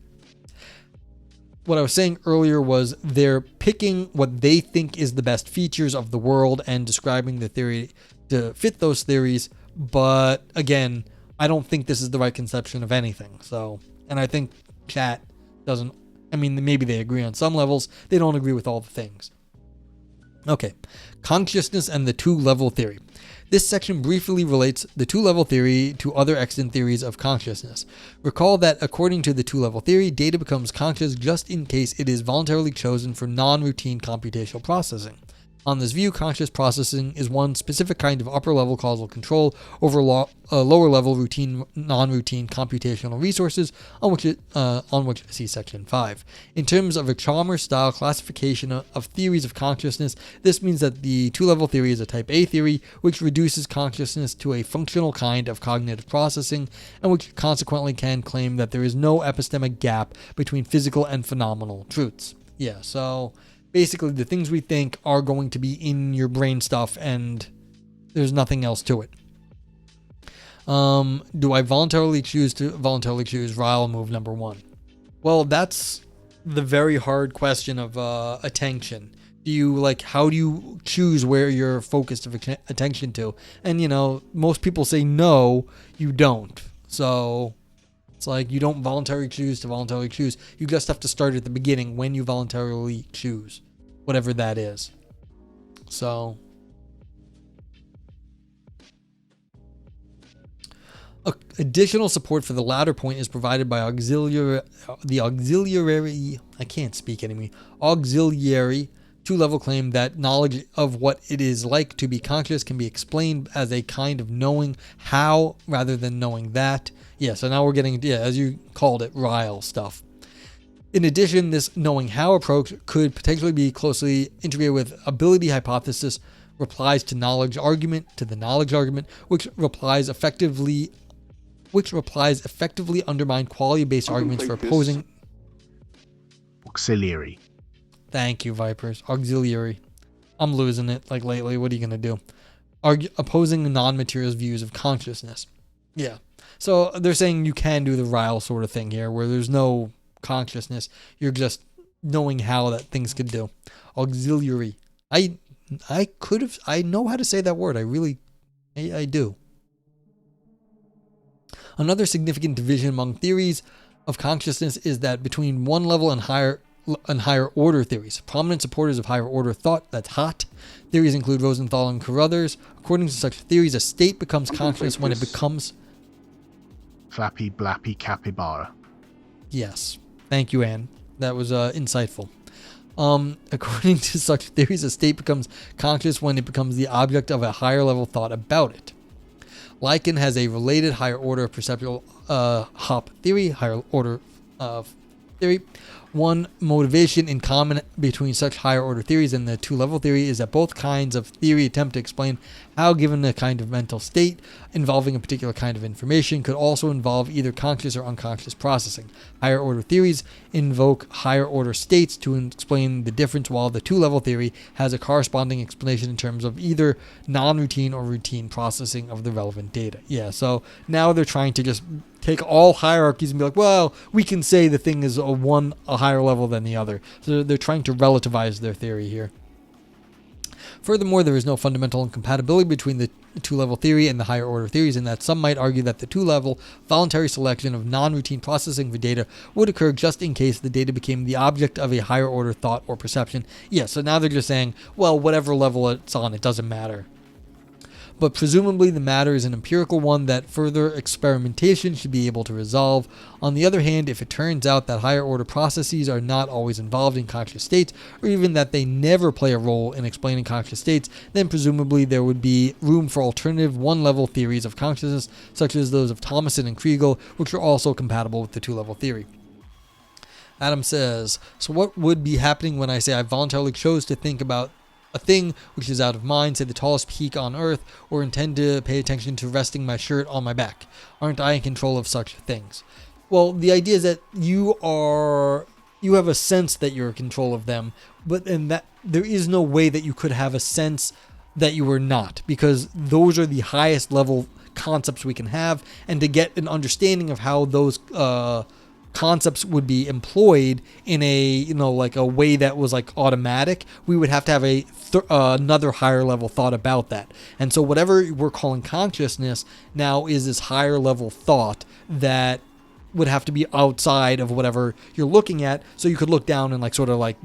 what I was saying earlier was they're picking what they think is the best features of the world and describing the theory to fit those theories, but again, I don't think this is the right conception of anything. So, and I think chat doesn't, I mean, maybe they agree on some levels, they don't agree with all the things. Okay, consciousness and the two-level theory. This section briefly relates the two-level theory to other extant theories of consciousness. Recall that according to the two-level theory, data becomes conscious just in case it is voluntarily chosen for non-routine computational processing. On this view, conscious processing is one specific kind of upper-level causal control over lower-level routine, non-routine computational resources, on which see Section 5. In terms of a Chalmers-style classification of theories of consciousness, this means that the two-level theory is a Type A theory, which reduces consciousness to a functional kind of cognitive processing, and which consequently can claim that there is no epistemic gap between physical and phenomenal truths. Yeah, so basically, the things we think are going to be in your brain stuff, and there's nothing else to it. Do I voluntarily choose Ryle move number 1? Well, that's the very hard question of attention. How do you choose where you're focused of attention to? And, most people say no, you don't. So it's like you don't voluntarily choose to voluntarily choose. You just have to start at the beginning when you voluntarily choose, whatever that is. So, additional support for the latter point is provided by auxiliary two-level claim that knowledge of what it is like to be conscious can be explained as a kind of knowing how rather than knowing that. Yeah, so now we're getting, as you called it, Ryle stuff. In addition, this knowing how approach could potentially be closely integrated with ability hypothesis replies to the knowledge argument, which replies effectively undermine quality-based arguments for opposing. Auxiliary. Thank you, Vipers. Auxiliary. I'm losing it like lately. What are you going to do? Opposing non-materialist views of consciousness. Yeah. So they're saying you can do the Ryle sort of thing here where there's no consciousness. You're just knowing how that things could do. Auxiliary. I know how to say that word. I do. Another significant division among theories of consciousness is that between one level and higher order theories. Prominent supporters of higher order thought, that's hot. Theories include Rosenthal and Carruthers. According to such theories, a state becomes conscious when it becomes... Flappy Blappy Capybara. Yes. Thank you, Anne. That was insightful. According to such theories, a state becomes conscious when it becomes the object of a higher level thought about it. Lycan has a related higher order perceptual hop theory, higher order theory. One motivation in common between such higher order theories and the two-level theory is that both kinds of theory attempt to explain how given a kind of mental state involving a particular kind of information could also involve either conscious or unconscious processing. Higher order theories invoke higher order states to explain the difference, while the two-level theory has a corresponding explanation in terms of either non-routine or routine processing of the relevant data. Yeah, so now they're trying to just take all hierarchies and be like, well, we can say the thing is a higher level than the other. So they're trying to relativize their theory here. Furthermore, there is no fundamental incompatibility between the two-level theory and the higher order theories, in that some might argue that the two-level voluntary selection of non-routine processing for data would occur just in case the data became the object of a higher order thought or perception. Yeah, so now they're just saying, well, whatever level it's on, it doesn't matter. But presumably the matter is an empirical one that further experimentation should be able to resolve. On the other hand, if it turns out that higher order processes are not always involved in conscious states, or even that they never play a role in explaining conscious states, then presumably there would be room for alternative one-level theories of consciousness, such as those of Thomason and Kriegel, which are also compatible with the two-level theory. Adam says, so what would be happening when I say I voluntarily chose to think about a thing which is out of mind, say the tallest peak on earth, or intend to pay attention to resting my shirt on my back? Aren't I in control of such things? Well, the idea is that you have a sense that you're in control of them, but in that there is no way that you could have a sense that you were not, because those are the highest level concepts we can have, and to get an understanding of how those concepts would be employed in a like a way that was like automatic, we would have to have another higher level thought about that. And so whatever we're calling consciousness now is this higher level thought that would have to be outside of whatever you're looking at, so you could look down and like sort of like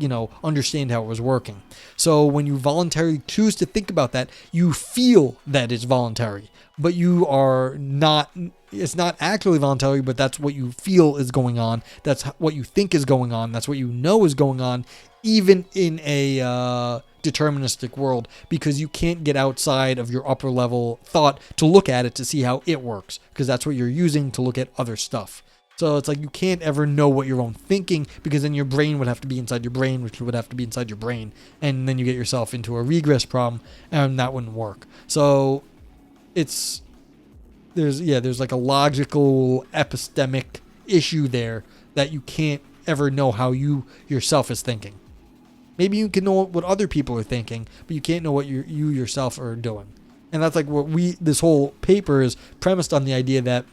understand how it was working. So when you voluntarily choose to think about that, you feel that it's voluntary, but you are not, it's not actually voluntary, but that's what you feel is going on. That's what you think is going on. That's what you know is going on, even in a deterministic world, because you can't get outside of your upper level thought to look at it to see how it works, because that's what you're using to look at other stuff. So it's like you can't ever know what your own thinking, because then your brain would have to be inside your brain, which would have to be inside your brain, and then you get yourself into a regress problem, and that wouldn't work. So there's like a logical epistemic issue there that you can't ever know how you yourself is thinking. Maybe you can know what other people are thinking, but you can't know what you yourself are doing. And that's like what this whole paper is premised on, the idea that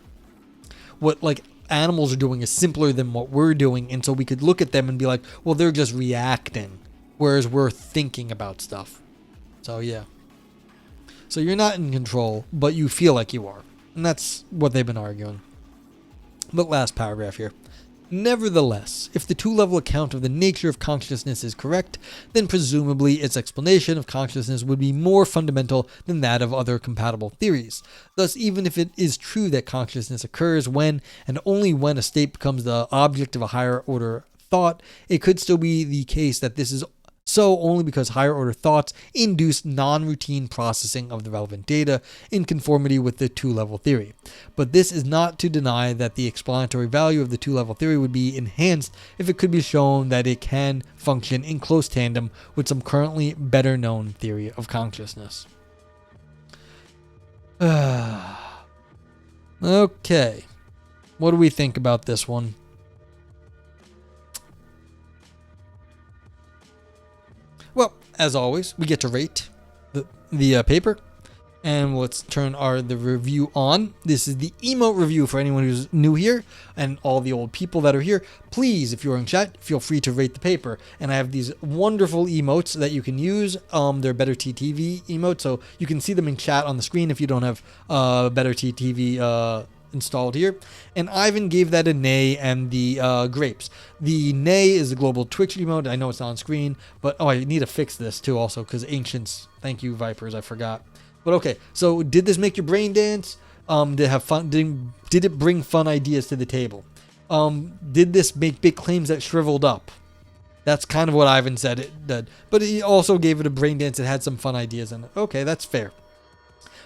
what like animals are doing is simpler than what we're doing, and so we could look at them and be like, well, they're just reacting, whereas we're thinking about stuff. So yeah. So you're not in control, but you feel like you are. And that's what they've been arguing. But last paragraph here. Nevertheless, if the two-level account of the nature of consciousness is correct, then presumably its explanation of consciousness would be more fundamental than that of other compatible theories. Thus, even if it is true that consciousness occurs when and only when a state becomes the object of a higher order thought, it could still be the case that this is so only because higher order thoughts induce non-routine processing of the relevant data in conformity with the two-level theory. But this is not to deny that the explanatory value of the two-level theory would be enhanced if it could be shown that it can function in close tandem with some currently better known theory of consciousness. Okay. What do we think about this one? Well, as always, we get to rate the paper. And let's turn the review on. This is the emote review for anyone who's new here and all the old people that are here. Please, if you're in chat, feel free to rate the paper. And I have these wonderful emotes that you can use. They're Better TTV emotes, so you can see them in chat on the screen if you don't have Better TTV installed here. And Ivan gave that a nay, and the grapes. The nay is the global Twitch emote. I know it's not on screen, but I need to fix this too also because Ancients. Thank you, Vipers. I forgot. But okay, so did this make your brain dance? Did it have fun? Did it bring fun ideas to the table? Did this make big claims that shriveled up? That's kind of what Ivan said it did. But he also gave it a brain dance that had some fun ideas in it. Okay, that's fair.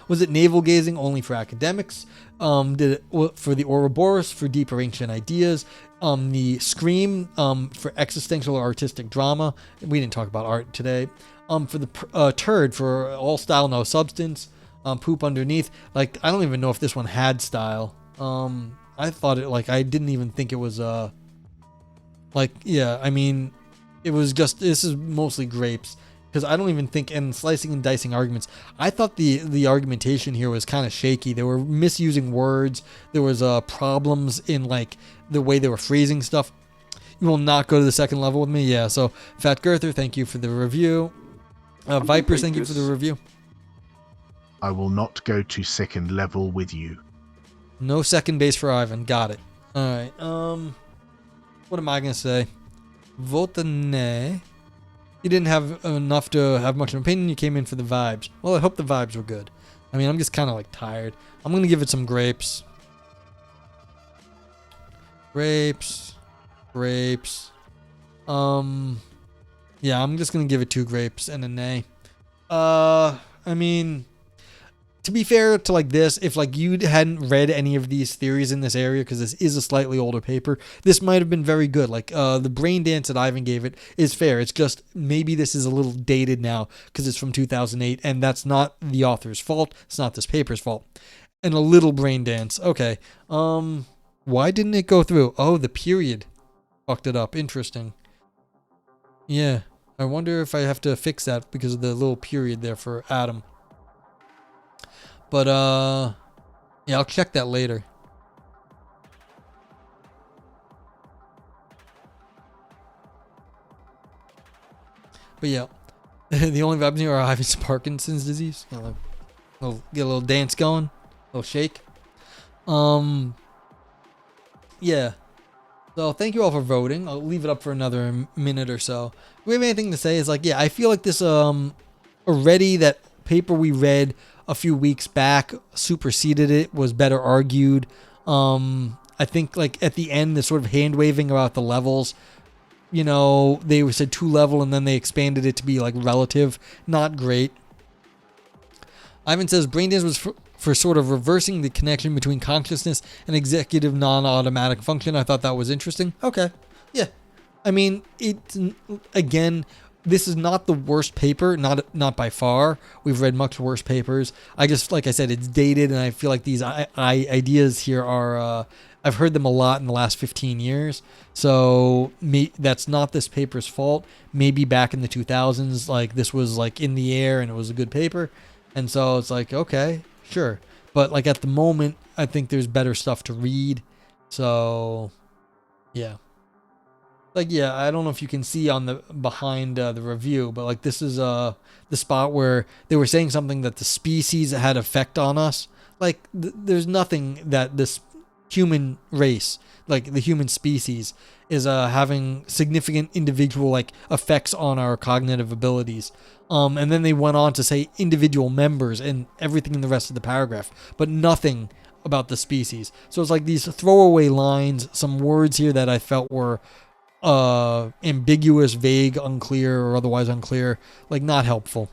Was it navel gazing only for academics? Did it for the Ouroboros for deeper ancient ideas? The Scream for existential or artistic drama. We didn't talk about art today. For the turd for all style no substance. Poop underneath. Like I don't even know if this one had style. I thought it I didn't even think it was yeah. I mean, it was just this is mostly grapes. Because I don't even think in slicing and dicing arguments, I thought the argumentation here was kind of shaky. They were misusing words. There was problems in the way they were phrasing stuff. You will not go to the second level with me, yeah. So Fat Girther, thank you for the review. Vipers, thank you for the review. I will not go to second level with you. No second base for Ivan. Got it. All right. What am I gonna say? Vote nay. You didn't have enough to have much of an opinion. You came in for the vibes. Well, I hope the vibes were good. I mean, I'm just kind of tired. I'm going to give it some grapes. Grapes. Yeah, I'm just going to give it 2 grapes and a nay. I mean, to be fair to this, if you hadn't read any of these theories in this area, because this is a slightly older paper, this might have been very good. The brain dance that Ivan gave it is fair. It's just maybe this is a little dated now because it's from 2008, and that's not the author's fault. It's not this paper's fault. And a little brain dance. Okay. Why didn't it go through? Oh, the period fucked it up. Interesting. Yeah. I wonder if I have to fix that because of the little period there for Adam. But, yeah, I'll check that later. But, yeah, the only vibes here are Ivan's Parkinson's disease. Get a little dance going, a little shake. Yeah. So, thank you all for voting. I'll leave it up for another minute or so. Do we have anything to say? Is yeah, I feel like this, already that paper we read a few weeks back superseded it, was better argued. I think at the end, the sort of hand waving about the levels, they said 2 level and then they expanded it to be relative. Not great. Ivan says brain dance was for sort of reversing the connection between consciousness and executive non-automatic function. I thought that was interesting. Okay. Yeah. I mean, again, this is not the worst paper, not by far. We've read much worse papers. I just, like I said, it's dated, and I feel like these ideas here are, I've heard them a lot in the last 15 years. So that's not this paper's fault. Maybe back in the 2000s, this was in the air and it was a good paper. And so it's okay, sure. But at the moment, I think there's better stuff to read. So, yeah. Yeah, I don't know if you can see on the behind the review, but this is the spot where they were saying something that the species had effect on us. There's nothing that this human race, the human species, is having significant individual effects on our cognitive abilities. And then they went on to say individual members and everything in the rest of the paragraph, but nothing about the species. So it's these throwaway lines, some words here that I felt were ambiguous, vague, unclear, or otherwise unclear, not helpful.